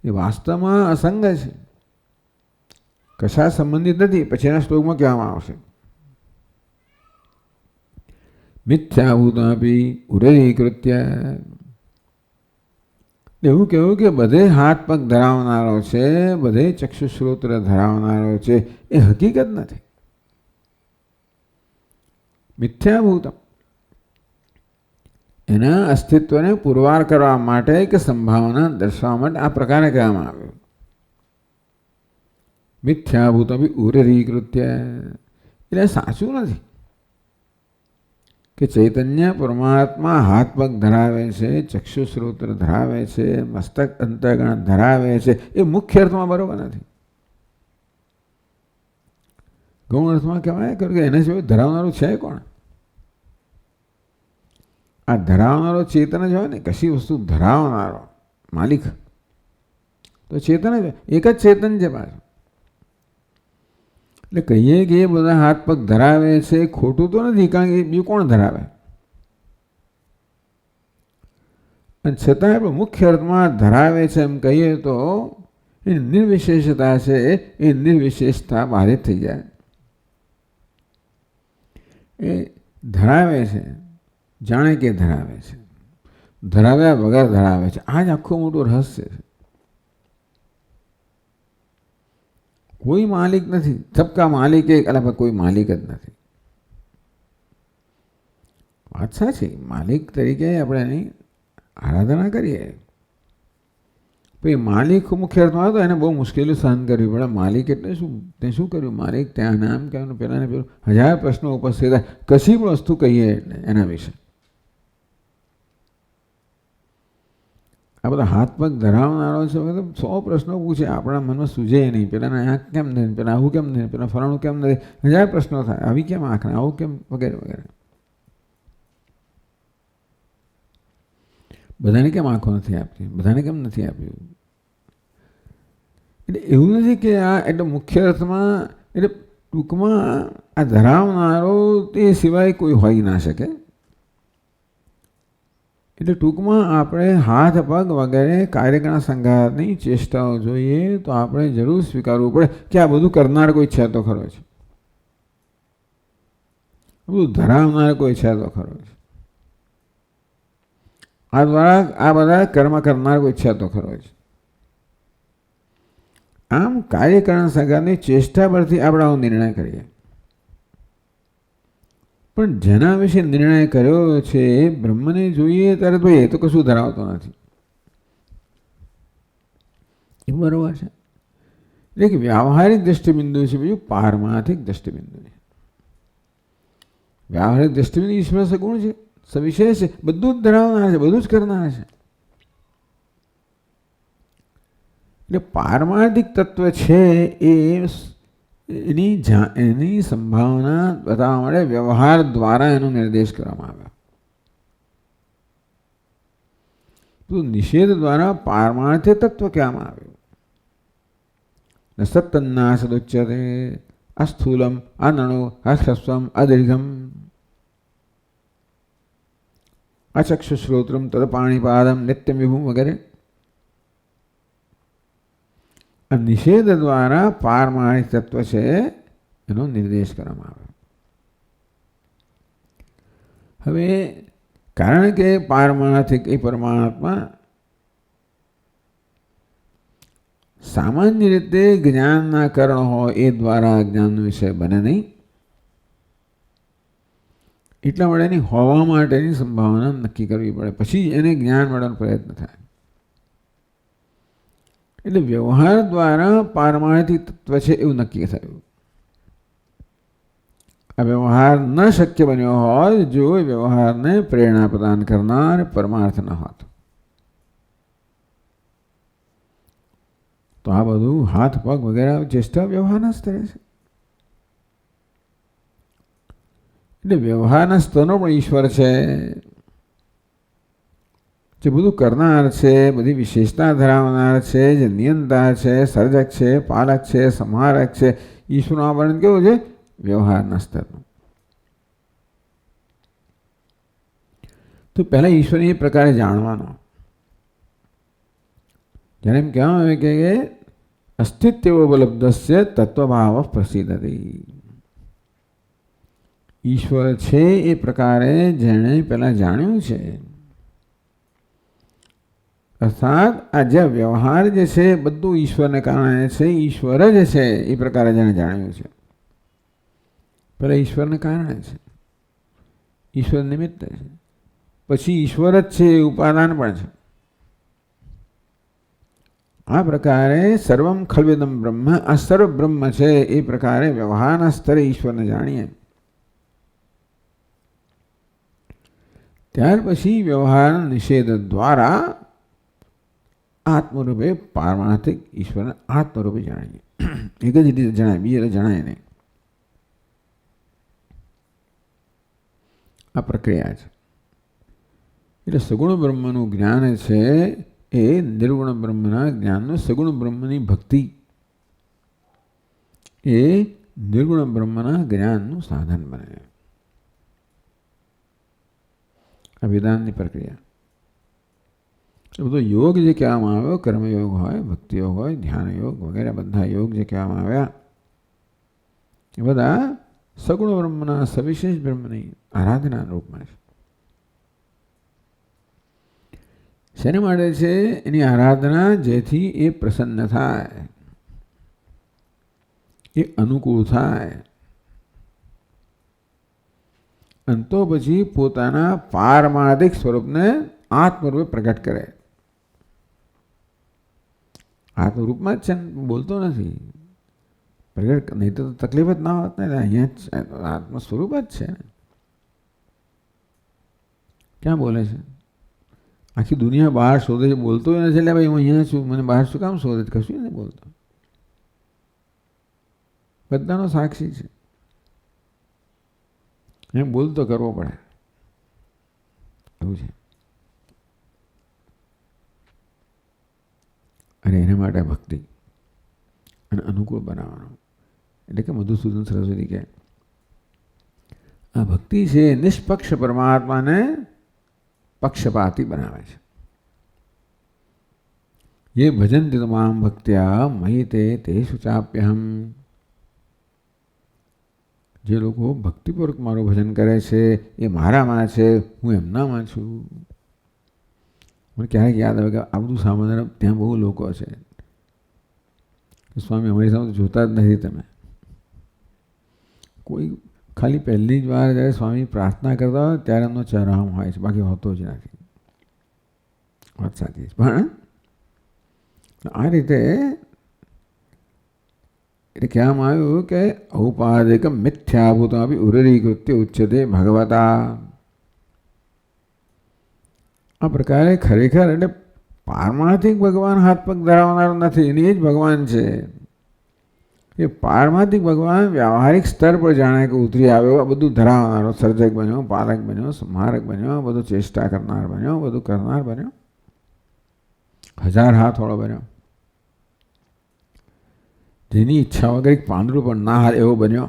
S1: એ વાસ્તવમાં અસંગ છે, કશા સંબંધિત નથી. પછીના શ્લોકમાં કહેવામાં આવશે મિથ્યાભૂતમપી ઉદરીકૃત્ય. એવું કહેવું કે બધે હાથ પગ ધરાવનારો છે, બધે ચક્ષુ શ્રોત્ર ધરાવનારો છે, એ હકીકત નથી. મિથ્યાભૂતમ એના અસ્તિત્વને પુરવાર કરવા માટે કે સંભાવના દર્શાવવા માટે આ પ્રકારે કહેવામાં આવ્યું. મિથ્યાભૂતમ ઉદરીકૃત્ય એટલે સાચું નથી કે ચૈતન્ય પરમાત્મા હાથ પગ ધરાવે છે, ચક્ષુ શ્રોત્ર ધરાવે છે, મસ્તક અંતઃકરણ ધરાવે છે, એ મુખ્ય અર્થમાં બરોબર નથી. ગૌણ અર્થમાં કહેવાય કે એના સિવાય ધરાવનારું છે કોણ? આ ધરાવનારો ચેતન જ હોય ને, કશી વસ્તુ ધરાવનારો માલિક તો ચેતન જ, એક જ ચેતન છે પાછું. એટલે કહીએ કે એ બધા હાથ પગ ધરાવે છે, ખોટું તો નથી, કારણ કે બીજું કોણ ધરાવે? અને છતાં આપણે મુખ્ય અર્થમાં ધરાવે છે એમ કહીએ તો એ નિર્વિશેષતા છે, એ નિર્વિશેષતા બાધિત થઈ જાય. એ ધરાવે છે, જાણે કે ધરાવે છે, ધરાવ્યા વગર ધરાવે છે. આ જ આખું મોટું રહસ્ય છે. કોઈ માલિક નથી, સબકા માલિક એક, એટલે કોઈ માલિક જ નથી. વાત સાચી, માલિક તરીકે આપણે એની આરાધના કરીએ. પછી માલિક મુખ્ય અર્થમાં તો એને બહુ મુશ્કેલી સહન કરવી પડે. માલિક એટલે શું, તે શું કર્યું, માલિક ત્યાં નામ કહેવાનું, પેલા ને પેલું 1000 પ્રશ્નો ઉપસ્થિત થાય. કશી પણ વસ્તુ કહીએ એટલે એના વિશે આ બધા હાથ પગ ધરાવનારો છે, મતલબ 100 પ્રશ્નો પૂછે, આપણા મનમાં સૂઝે નહીં. પેલાના આંખ કેમ નથી, પેલા આવું કેમ નહીં, પેલા ફલાણું કેમ નથી, 1000 પ્રશ્નો થાય. આવી કેમ આંખ, આવું કેમ, વગેરે વગેરે. બધાને કેમ આંખો નથી આપતી, બધાને કેમ નથી આપ્યું. એટલે એવું નથી કે આ, એટલે મુખ્ય અર્થમાં, એટલે ટૂંકમાં આ ધરાવનારો તે સિવાય કોઈ હોઈ ના શકે. એટલે ટૂંકમાં આપણે હાથ પગ વગેરે કાર્યકરના સંઘાતની ચેષ્ટાઓ જોઈએ તો આપણે જરૂર સ્વીકારવું પડે કે આ બધું કરનાર કોઈ છે તો ખરો છે, બધું ધરાવનાર કોઈ છે તો ખરો છે, આ દ્વારા આ બધા કર્મ કરનાર કોઈ છે તો ખરો છે. આમ કાર્યકરણ સંઘાતની ચેષ્ટા પરથી આપણે આવો નિર્ણય કરીએ. પણ જેના વિશે નિર્ણય કર્યો છે એ બ્રહ્મને જોઈએ ત્યારે તો એ તો કશું ધરાવતો નથી. એ બરોબર છે. એક વ્યાવહારિક દ્રષ્ટિબિંદુ છે, બીજું પારમાર્થિક દ્રષ્ટિબિંદુ છે. વ્યાવહારિક દ્રષ્ટિબિંદુ ઈશ્વર સગુણ છે, સવિશેષ છે, બધું જ ધરાવનાર છે, બધું જ કરનાર છે. એટલે પારમાર્થિક તત્વ છે એ એની સંભાવના બતાવવા માટે વ્યવહાર દ્વારા એનો નિર્દેશ કરવામાં આવ્યો. તો નિષેધ દ્વારા પારમાર્થિક તત્વ કહેવામાં આવ્યું. સત્તન્ના સદુચ્યતે અસ્થૂલમ અનણુ અહ્રસ્વમ અદીર્ઘમ અચક્ષુશ્રોત્રમ તદપાણીપાદમ નિત્યમ વિભુમ વગેરે. નિષેધ દ્વારા પારમાર્થિક તત્વ છે એનો નિર્દેશ કરવામાં આવે. હવે કારણ કે પારમાર્થિક એ પરમાત્મા સામાન્ય રીતે જ્ઞાનના કારણ હોય એ દ્વારા જ્ઞાનનો વિષય બને નહીં. એટલા માટે એની હોવા માટેની સંભાવના નક્કી કરવી પડે, પછી એને જ્ઞાન મળવાનો પ્રયત્ન થાય. એટલે વ્યવહાર દ્વારા પારમાર્થિક તત્વ છે એવું નક્કી થયું. આ વ્યવહાર ન શક્ય બન્યો હોય જો વ્યવહારને પ્રેરણા પ્રદાન કરનાર પરમાર્થ ન હોત. તો આ બધું હાથ પગ વગેરે ચેષ્ટા વ્યવહારના સ્તરે છે. એટલે વ્યવહારના સ્તરનો પણ ઈશ્વર છે, જે બધું કરનાર છે, બધી વિશેષતા ધરાવનાર છે, જે નિયંતા છે, સર્જક છે, પાલક છે, સંહારક છે. ઈશ્વરનું આ વર્ણન કેવું છે? વ્યવહારના સ્તરનું. તો પહેલા ઈશ્વરને એ પ્રકારે જાણવાનો. જ્યારે એમ કહેવામાં આવે કે અસ્તિત્વ ઉપલબ્ધસ્ય તત્વભાવ પ્રસિદ્ધતિ. ઈશ્વર છે એ પ્રકારે જેણે પહેલા જાણ્યું છે, અર્થાત આ જે વ્યવહાર જે છે બધું ઈશ્વરને કારણે છે, ઈશ્વર જ છે એ પ્રકારે જેણે જાણ્યું છે. પહેલાં ઈશ્વરને કારણે છે, ઈશ્વર નિમિત્ત છે, પછી ઈશ્વર જ છે એ ઉપાદાન પણ છે. આ પ્રકારે સર્વમ ખલ્વિદમ બ્રહ્મ, આ સર્વ બ્રહ્મ છે એ પ્રકારે વ્યવહારના સ્તરે ઈશ્વરને જાણીએ. ત્યાર પછી વ્યવહારના નિષેધ દ્વારા આત્મરૂપે પારમાર્થિક ઈશ્વરને આત્મરૂપે જાણીએ. એક જ રીતે જણાય, બીજી રીતે જણાય નહીં. આ પ્રક્રિયા છે. એટલે સગુણ બ્રહ્મનું જ્ઞાન છે એ નિર્ગુણ બ્રહ્મના જ્ઞાનનું, સગુણ બ્રહ્મની ભક્તિ એ નિર્ગુણ બ્રહ્મના જ્ઞાનનું સાધન બને. આ વેદાંતની પ્રક્રિયા. બધો યોગ જે કહેવામાં આવ્યો, કર્મયોગ હોય, ભક્તિ યોગ હોય, ધ્યાન યોગ વગેરે બધા યોગ જે કહેવામાં આવ્યા એ બધા સગુણ બ્રહ્મના, સવિશેષ બ્રહ્મની આરાધના રૂપમાં છે. શેને માટે છે? એની આરાધના જેથી એ પ્રસન્ન થાય. એ અનુકૂળ થાય અને તો પછી પોતાના પારમાર્થિક સ્વરૂપને આત્મરૂપે પ્રગટ કરે. આત્મરૂપમાં જ છે ને, બોલતો નથી. પ્રગટ નહીં તો તકલીફ જ ના હોત ને. અહીંયા જ આત્મ સ્વરૂપ જ છે. ક્યાં બોલે છે? આખી દુનિયા બહાર શોધે છે, બોલતો નથી. એટલે ભાઈ હું અહીંયા છું, મને બહાર શું કામ શોધે? કશું નથી બોલતો. બધાનો સાક્ષી છે. એમ બોલતો કરવો પડે એવું છે. અને એના માટે ભક્તિ અને અનુકૂળ બનાવવાનો. એટલે કે મધુસૂદન સરસ્વતી કહે આ ભક્તિ છે નિષ્પક્ષ પરમાત્માને પક્ષપાતી બનાવે છે. ये भजन्ति तमाम भक्त्या मयि ते तेषु चाप्यहम. જે લોકો ભક્તિપૂર્વક મારું ભજન કરે છે એ મારામાં છે, હું એમનામાં છું. મને ક્યારેક યાદ આવે કે આ બધું સામાન્ય ત્યાં બહુ લોકો છે સ્વામી અમારી સામે જોતા જ નથી તમે. કોઈ ખાલી પહેલી જ વાર જ્યારે સ્વામી પ્રાર્થના કરતા હોય ત્યારે એમનો ચહેરો આમ હોય છે, બાકી હોતો જ નથી. વાત સાચી છે. પણ આ રીતે એટલે કહેવામાં આવ્યું કે ઔપાધિક મિથ્યાભૂત આપી ઉરીકૃત્ય ઉચ્ચતે ભગવતા. આ પ્રકારે ખરેખર એટલે પારમાર્થિક ભગવાન હાથ પગ ધરાવનારો નથી, એની એ જ ભગવાન છે. એ પારમાર્થિક ભગવાન વ્યવહારિક સ્તર પર જાણે કે ઉતરી આવ્યો, આ બધું ધરાવનારો, સર્જક બન્યો, પાલક બન્યો, સંહારક બન્યો, બધું ચેષ્ટા કરનાર બન્યો, બધું કરનાર બન્યો, 1000 હાથ વાળો બન્યો, જેની ઈચ્છા વગર એક પાંદડું પણ ના હાલે એવો બન્યો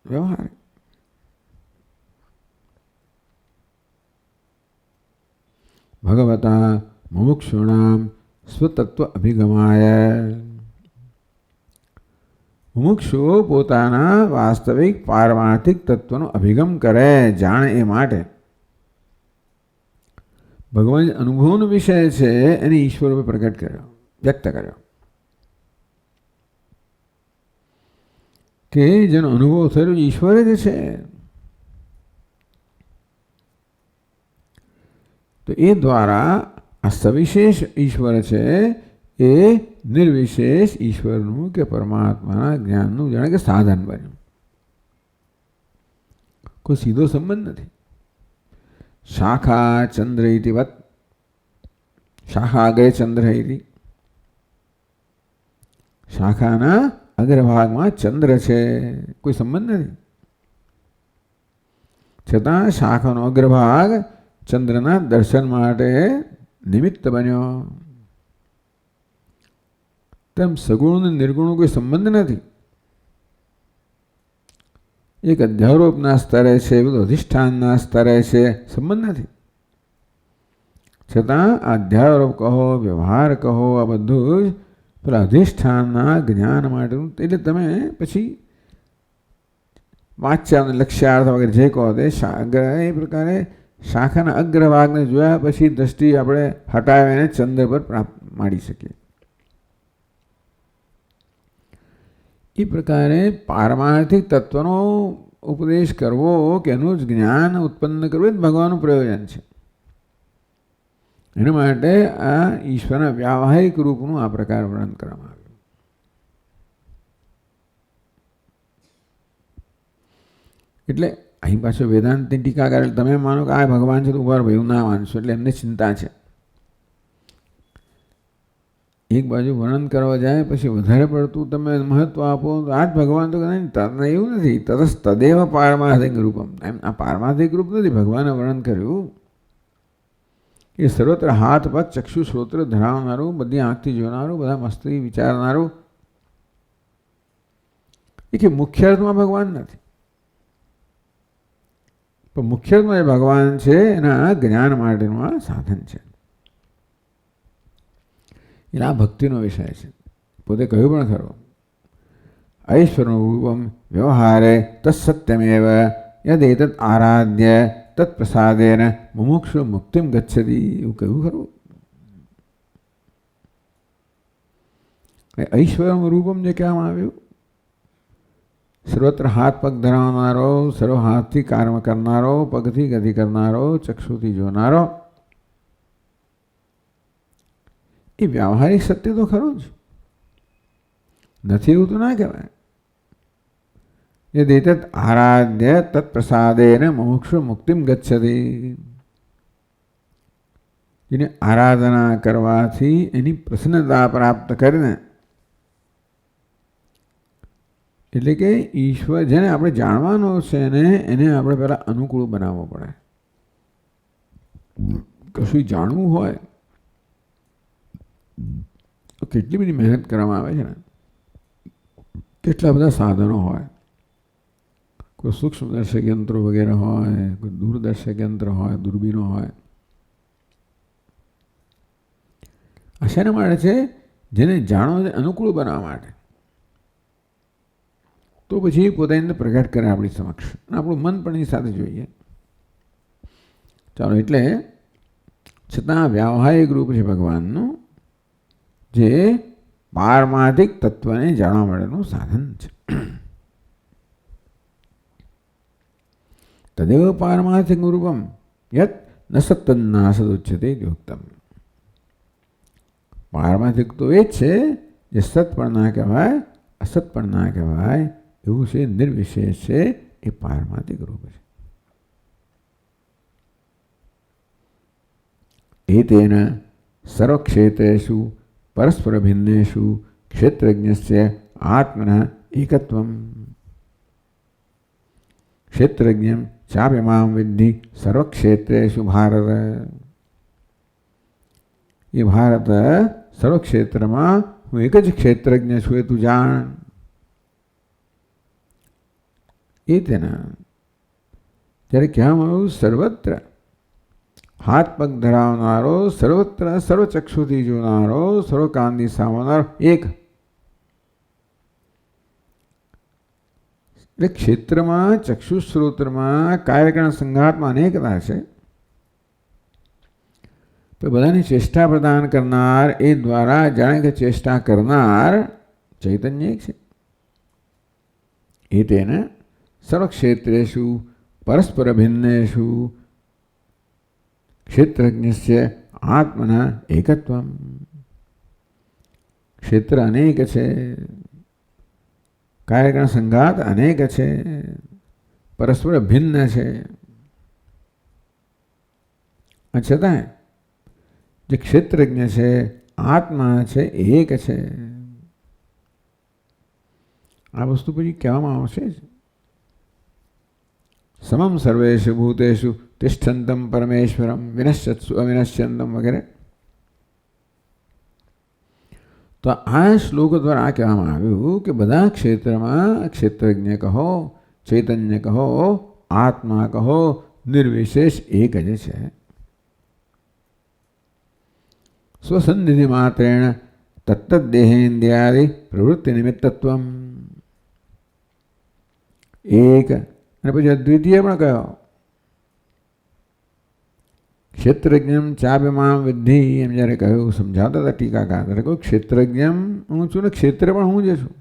S1: વ્યવહાર. ભગવતા મુમુક્ષુણામ સ્વતત્વ અભિગમાય. મુમુક્ષુઓ પોતાના વાસ્તવિક પારમાર્થિક તત્વનો અભિગમ કરે, જાણે એ માટે ભગવાન અનુભવનો વિષય છે એને ઈશ્વર પર પ્રગટ કર્યો, વ્યક્ત કર્યો. કે જેનો અનુભવ થયેલો ઈશ્વર જ છે. તો એ દ્વારા આ સવિશેષ ઈશ્વર છે એ નિર્વિશેષ ઈશ્વરનું કે પરમાત્માના જ્ઞાનનું જાણે કે સાધન બન્યું. કોઈ સીધો સંબંધ નથી. શાખા ચંદ્ર ઇતિવત, શાખા અગ્રે ચંદ્ર ઇતિ. શાખાના અગ્રભાગમાં ચંદ્ર છે, કોઈ સંબંધ નથી. છતાં શાખાનો અગ્રભાગ ચંદ્રના દર્શન માટે નિમિત્ત બન્યો. તેમ સગુણ અને નિર્ગુણ કોઈ સંબંધ નથી. એક અધ્યારોપના સ્તરે છે, બધું અધિષ્ઠાનના સ્તરે છે, સંબંધ નથી. છતાં અધ્યારોપ કહો, વ્યવહાર કહો, આ બધું જ પેલા અધિષ્ઠાનના જ્ઞાન માટેનું. એટલે તમે પછી વાચ્ય લક્ષ્યાર્થ વગેરે જે કહો તે એ પ્રકારે શાખાના અગ્રભાગને જોયા પછી દ્રષ્ટિ આપણે હટાવીને ચંદ્ર પર પ્રાપ્ત માંડી શકીએ. એ પ્રકારે પારમાર્થિક તત્વનો ઉપદેશ કરવો કે એનું જ જ્ઞાન ઉત્પન્ન કરવું એ ભગવાનનું પ્રયોજન છે. એના માટે આ ઈશ્વરના વ્યાવહારિક રૂપનું આ પ્રકાર વર્ણન કરવામાં આવ્યું. એટલે અહીં પાછો વેદાંતની ટીકા કરે, તમે માનો કે આ ભગવાન છે તો ઉભા ભાઈ ના માનશો, એટલે એમને ચિંતા છે. એક બાજુ વર્ણન કરવા જાય પછી વધારે પડતું તમે મહત્વ આપો તો આ જ ભગવાન તો નહીં, એવું નથી. તરસ તદેવ પારમાર્થિક રૂપમ. એમ આ પારમાર્થિક રૂપ નથી ભગવાને વર્ણન કર્યું. એ સર્વત્ર હાથ પગ ચક્ષુ શ્રોત્ર ધરાવનારું, બધી આંખથી જોનારું, બધા મસ્તી વિચારનારું, એ કે મુખ્ય અર્થમાં ભગવાન નથી. પણ મુખ્ય અર્થમાં એ ભગવાન છે, એના જ્ઞાન માટેનું આ સાધન છે. એના ભક્તિનો વિષય છે. પોતે કહ્યું પણ ખરો, ઐશ્વરનું રૂપમ વ્યવહારે તત્સત્યમેવ યદેતત આરાધ્ય તત્પ્રસાદેન મુમુક્ષુ મુક્તિમ ગચ્છતિ. એવું કહ્યું ખરું. ઐશ્વર્યમ રૂપમ જે કહેવામાં આવ્યું સર્વત્ર હાથ પગ ધરાવનારો, સર્વ હાથથી કર્મ કરનારો, પગથી ગતિ કરનારો, ચક્ષુથી જોનારો, એ વ્યાવહારિક સત્ય તો ખરું જ નથી, એવું તો ના કહેવાય. યદિ તत् આરાધ્ય તત્પ્રસાદેન મોક્ષ મુક્તિમ ગચ્છતિ. જેની આરાધના કરવાથી એની પ્રસન્નતા પ્રાપ્ત કરીને, એટલે કે ઈશ્વર જેને આપણે જાણવાનો છે એને આપણે પહેલાં અનુકૂળ બનાવવો પડે. કશું જાણવું હોય તો કેટલી બધી મહેનત કરવામાં આવે છે ને, કેટલા બધા સાધનો હોય. કોઈ સૂક્ષ્મદર્શક યંત્રો વગેરે હોય, કોઈ દૂરદર્શક યંત્ર હોય, દૂરબીનો હોય. આ શેના માટે છે? જેને જાણો છે અનુકૂળ બનાવવા માટે. તો પછી પોતાની અંદર પ્રગટ કરે આપણી સમક્ષ, અને આપણું મન પણ એની સાથે જોઈએ. ચાલો, એટલે છતાં વ્યાવહારિક રૂપ છે ભગવાનનું, જે પારમાર્થિક તત્વને જાણવા માટેનું સાધન છે. તદેવ પારમાર્થિક રૂપમ યત ન સત્તન્નાસદુચ્યતે યોક્તમ. પારમાર્થિક તો એ જ છે જે સત પણ ના કહેવાય, અસત પણ ના કહેવાય, એવું છે, નિર્વિશેષ છે. એ પારમાર્થિક રૂપ છે. એતેન સર્વક્ષેત્રેષુ પરસ્પર ભિન્નેષુ ક્ષેત્રજ્ઞસ્ય આત્મનઃ એકત્વમ. ક્ષેત્રજ્ઞમ ચાપ્યમામ વિદ્ધિ સર્વક્ષેત્રેષુ ભારત. એ ભારત, સર્વક્ષેત્રમાં હું એક જ ક્ષેત્રજ્ઞ છું, એ તું જાણ. એ તેના જ્યારે કહેવામાં આવ્યું સર્વત્ર હાથ પગ ધરાવનારો, સર્વત્ર સર્વચક્ષુથી જોનારો, સર્વકાંદી સામનારો એક. એટલે ક્ષેત્રમાં, ચક્ષુશ્રોત્રમાં, કાયકરણ સંઘાતમાં અનેકતા છે. તો બધાની ચેષ્ટા પ્રદાન કરનાર, એ દ્વારા જાણે કે ચેષ્ટા કરનાર ચૈતન્ય એક છે. એ તેને સર્વક્ષેત્રેષુ પરસ્પર ભિન્નેષુ ક્ષેત્રજ્ઞસ્ય આત્મના એકત્વમ. ક્ષેત્ર અનેક છે, કાર્યકરણ સંઘાત અનેક છે, પરસ્પર ભિન્ન છે. છતાંય જે ક્ષેત્રજ્ઞ છે, આત્મા છે, એક છે. આ વસ્તુ પછી કહેવામાં આવશે. સમમ સર્વેષુ ભૂતેષુ તિષ્ઠંતમ પરમેશ્વરમ વિનશ્યત્સુ અવિનશ્યંતમ વગેરે. તો આ શ્લોક દ્વારા આ કહેવામાં આવ્યું કે બધા ક્ષેત્રમાં ક્ષેત્રજ્ઞ કહો, ચૈતન્ય કહો, આત્મા કહો, નિર્વિશેષ એક જ છે. સ્વસંધિ માત્રેણ તત્તદ્દેહેન્દ્રિયાદિ પ્રવૃત્તિ નિમિત્તત્વમ. એક, અને પછી અદ્વિતીય પણ કયો. ક્ષેત્રજ્ઞમ ચાપ્યમામ વિદ્ધિ, એમ જ્યારે કહ્યું, સમજાવતા હતા ટીકાકાર, ત્યારે કહ્યું ક્ષેત્રજ્ઞમ હું છું ને ક્ષેત્ર પણ હું જ છું.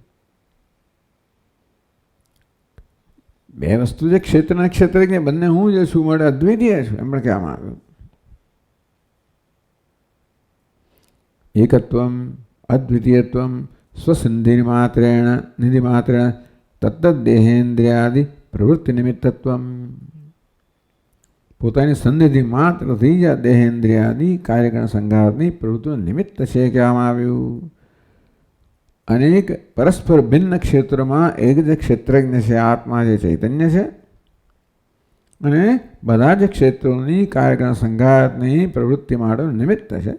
S1: બે વસ્તુ છે, ક્ષેત્ર અને ક્ષેત્રજ્ઞ, બંને હું જ છું, મળે અદ્વિતીય છું, એમ પણ કહેવામાં આવ્યું. એકત્વમ અદ્વિતીયત્વમ સ્વસંધિ માત્રેણ નિધિ માત્રેણ તત્તદ્દેહેન્દ્રિયાદિ પ્રવૃત્તિ નિમિત્તત્વમ. પોતાની સંધિ માત્રથી જ દેહેન્દ્રિયાદિ કાર્યકરણ સંઘાતની પ્રવૃત્તિનું નિમિત્ત છે કહેવામાં આવ્યું. અનેક પરસ્પર ભિન્ન ક્ષેત્રોમાં એક જ ક્ષેત્રજ્ઞ છે, આત્મા જે ચૈતન્ય છે, અને બધા જ ક્ષેત્રોની કાર્યકરણ સંઘાતની પ્રવૃત્તિ માટેનું નિમિત્ત છે.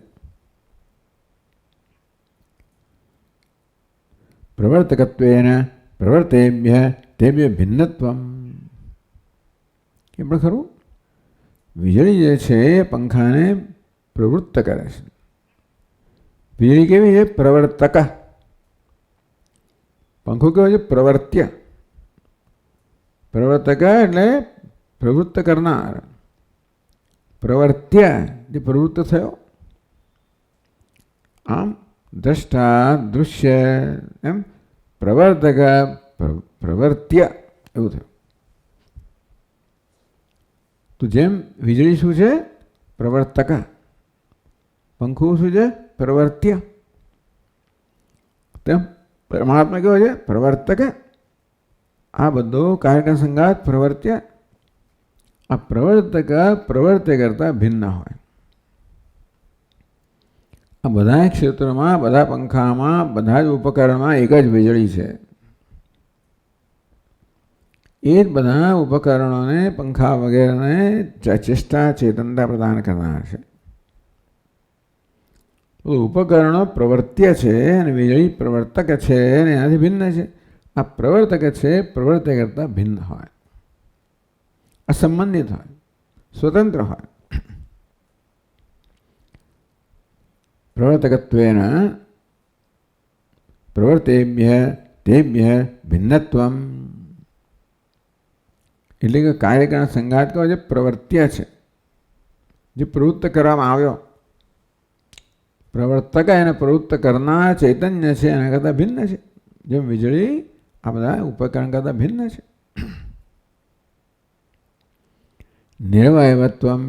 S1: પ્રવર્તકત્વેન પ્રવર્તેભ્ય તેભ્ય ભિન્નત્વમ. એ પણ ખરું. વીજળી જે છે એ પંખાને પ્રવૃત્ત કરે છે. વીજળી કેવી છે? પ્રવર્તક. પંખો કેવો છે? પ્રવર્ત્ય. પ્રવર્તક એટલે પ્રવૃત્ત કરનાર. પ્રવર્ત્ય જે પ્રવૃત્ત થયો. આમ દ્રષ્ટા, દૃશ્ય, એમ પ્રવર્તક પ્રવર્ત્ય એવું થયું. તો જેમ વીજળી શું છે? પ્રવર્તક. પંખો શું છે? પ્રવર્ત્ય. તેમ પરમાત્મા કેવો છે? પ્રવર્તક. આ બધો કાર્યકારણ સંગાત પ્રવર્ત્ય. આ પ્રવર્તક પ્રવર્ત્ય કરતા ભિન્ન હોય. આ બધા ક્ષેત્રોમાં, બધા પંખામાં, બધા જ ઉપકરણમાં એક જ વીજળી છે. એ જ બધા ઉપકરણોને, પંખા વગેરેને ચેષ્ટા ચેતનતા પ્રદાન કરનાર છે. ઉપકરણો પ્રવર્ત્ય છે અને વીજળી પ્રવર્તક છે અને એનાથી ભિન્ન છે. આ પ્રવર્તક છે, પ્રવર્ત્ય કરતા ભિન્ન હોય, અસંબંધિત હોય, સ્વતંત્ર હોય. પ્રવર્તકત્વેન પ્રવર્તેભ્ય તેભ્ય ભિન્નત્વમ. એટલે કે કાર્યકારણ સંગાત કહો જે પ્રવર્ત્ય છે, જે પ્રવૃત્ત કરવામાં આવ્યો, પ્રવર્તક એને પ્રવૃત્ત કરનાર ચૈતન્ય છે એના કરતાં ભિન્ન છે. જેમ વીજળી આ બધા ઉપકરણ કરતાં ભિન્ન છે. નિર્વયવત્વમ.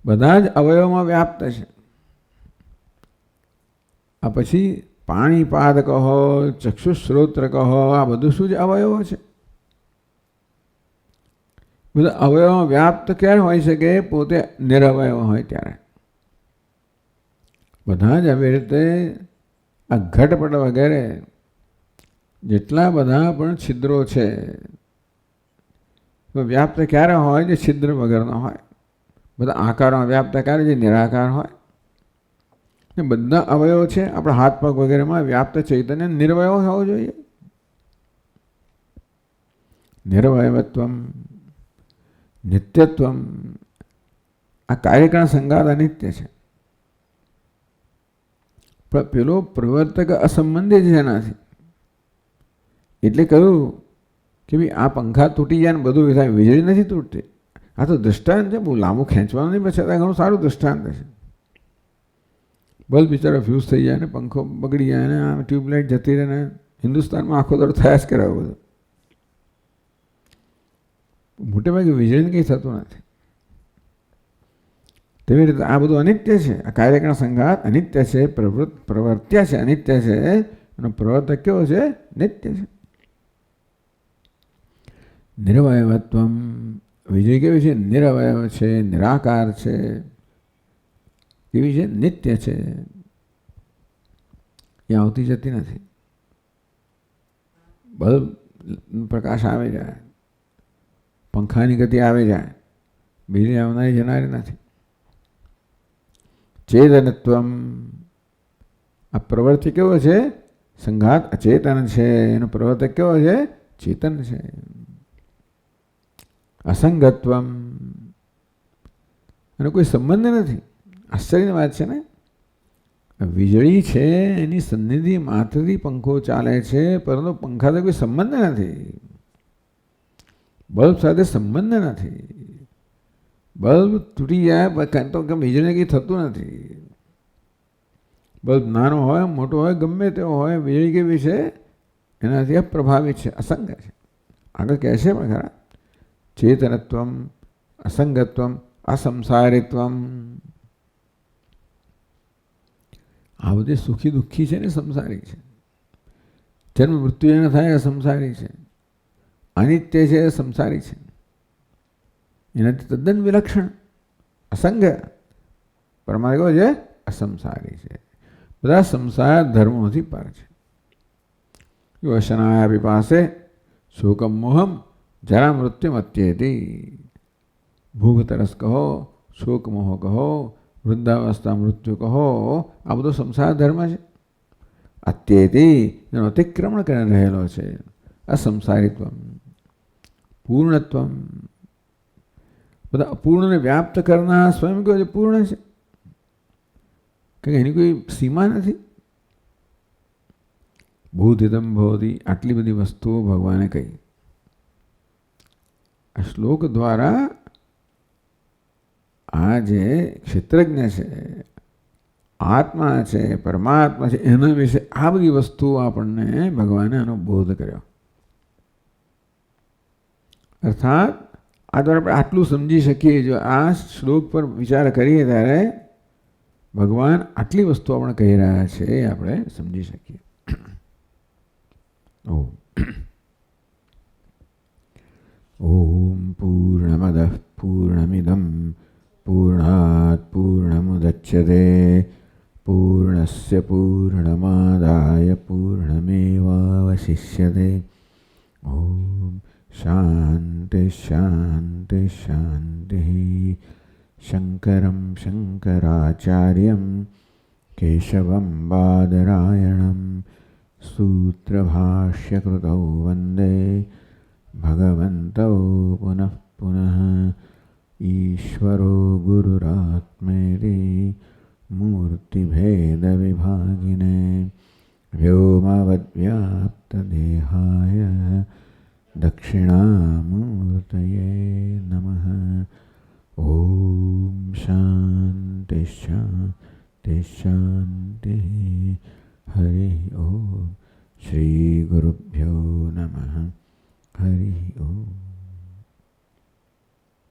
S1: બધા જ અવયવમાં વ્યાપ્ત છે. આ પછી પાણીપાદ કહો, ચક્ષુશ્રોત્ર કહો, આ બધું શું છે? અવયવો છે. બધા અવયવમાં વ્યાપ્ત ક્યારે હોય શકે? પોતે નિરવયવ હોય ત્યારે. બધા જ આવી રીતે આ ઘટપટ વગેરે જેટલા બધા પણ છિદ્રો છે વ્યાપ્ત ક્યારે હોય? જે છિદ્ર વગરનો હોય. બધા આકારમાં વ્યાપ્ત ક્યારે? જે નિરાકાર હોય. બધા અવયવો છે આપણા હાથ પગ વગેરેમાં વ્યાપ્ત ચૈતન્ય નિર્વયવ હોવો જોઈએ. નિર્વયવત્વમ નિત્યત્વમ. આ કાર્યકારણ સંગાત અનિત્ય છે. પણ પેલો પ્રવર્તક અસંબંધિત છે એનાથી. એટલે કહ્યું કે ભાઈ આ પંખા તૂટી જાય ને બધું થાય, વીજળી નથી તૂટતી. આ તો દૃષ્ટાંત છે, બહુ લાંબુ ખેંચવાનું નહીં, પછી ઘણું સારું દૃષ્ટાંત છે. બલ્બ બિચારા ફ્યુઝ થઈ જાય ને પંખો બગડી જાય ને આમ ટ્યુબલાઇટ જતી રહે ને હિન્દુસ્તાનમાં આખો દર થયા જ કરાવે બધું. મોટે ભાગે વીજળીને કંઈ થતું નથી. તેવી રીતે આ બધું અનિત્ય છે. આ કાર્યકારણ સંગાત અનિત્ય છે, પ્રવર્ત્ય છે, અનિત્ય છે, અને પ્રવર્તક કેવો છે? નિત્ય છે. નિરવયવત્વમ. વીજળી કેવી છે? નિરવયવ છે, નિરાકાર છે. કેવી છે? નિત્ય છે. એ આવતી જતી નથી. બલ્બ પ્રકાશ આવી જાય, પંખાની ગતિ આવી જાય, વીજળી આવનારી જનારી નથી. ચેતનત્વમ. આ પ્રવૃત્તિ કેવો છે? સંઘાત અચેતન છે, એનો પ્રવર્તક કેવો છે? ચેતન છે. અસંગત્વમ. એનો કોઈ સંબંધ નથી. આશ્ચર્યની વાત છે ને. વીજળી છે એની સન્નિધિ માત્રથી પંખો ચાલે છે, પરંતુ પંખા તો કોઈ સંબંધ નથી. બલ્બ સાથે સંબંધ નથી. બલ્બ તૂટી જાય તો વીજળીને કંઈ થતું નથી. બલ્બ નાનો હોય મોટો હોય ગમે તેવો હોય, વીજળી કેવી છે? એનાથી અપ્રભાવિત છે, અસંગ છે. આગળ કહે છે પણ ખરા. ચેતનત્વમ, અસંગત્વમ, અસંસારિત્વમ. આ બધી સુખી દુઃખી છે ને સંસારી છે. જન્મ મૃત્યુ એને થાય સંસારી છે. અનિત્ય છે, સંસારી છે. એનાથી તદ્દન વિલક્ષણ અસંગ. પરમાત્મા છે અસંસારી છે. બધા સંસાર ધર્મોથી પર છે. વસનાયા વિપાસે શોકમ મોહમ જરા મૃત્યુ મત્યેતી. ભૂખ તરસ કહો, શોક મોહ કહો, વૃદ્ધાવસ્થા મૃત્યુ કહો, આ બધો સંસાર ધર્મ છે. અત્યેતી એનો અતિક્રમણ કરી રહેલો છે. અસંસારિત્વમ, પૂર્ણત્વમ. બધા અપૂર્ણને વ્યાપ્ત કરનાર સ્વયં કહે છે પૂર્ણ છે, કે એની કોઈ સીમા નથી. ભૂતિતમ ભવતી. આટલી બધી વસ્તુઓ ભગવાને કહી. આ શ્લોક દ્વારા આ જે ક્ષેત્રજ્ઞ છે, આત્મા છે, પરમાત્મા છે, એના વિશે આ બધી વસ્તુઓ આપણને ભગવાને આનો બોધ કર્યો. અર્થાત આ દ્વારા આપણે આટલું સમજી શકીએ. જો આ શ્લોક પર વિચાર કરીએ ત્યારે ભગવાન આટલી વસ્તુ આપણે કહી રહ્યા છે એ આપણે સમજી શકીએ. ઓમ પૂર્ણમદ પૂર્ણમિદમ પૂર્ણાત પૂર્ણમુદચ્યતે પૂર્ણસ્ય પૂર્ણમાદાય પૂર્ણમેવાવશિષ્યતે. ઓમ શાંતિ શાંતિ શાંતિ. શંકરમ શંકરાચાર્યમ કેશવમ બાદરાયણમ સૂત્રભાષ્યકૃતૌ વંદે ભગવन्तौ પુનઃ પુનઃ. ઈશ્વરો ગુરુરાત્મેતિ મૂર્તિભેદવિભાગિને વ્યોમવદ્વ્યાપ્તદેહાય દક્ષિણામૂર્તયે નમઃ. ઓમ શાંતિ શાંતિ શાંતિ. હરે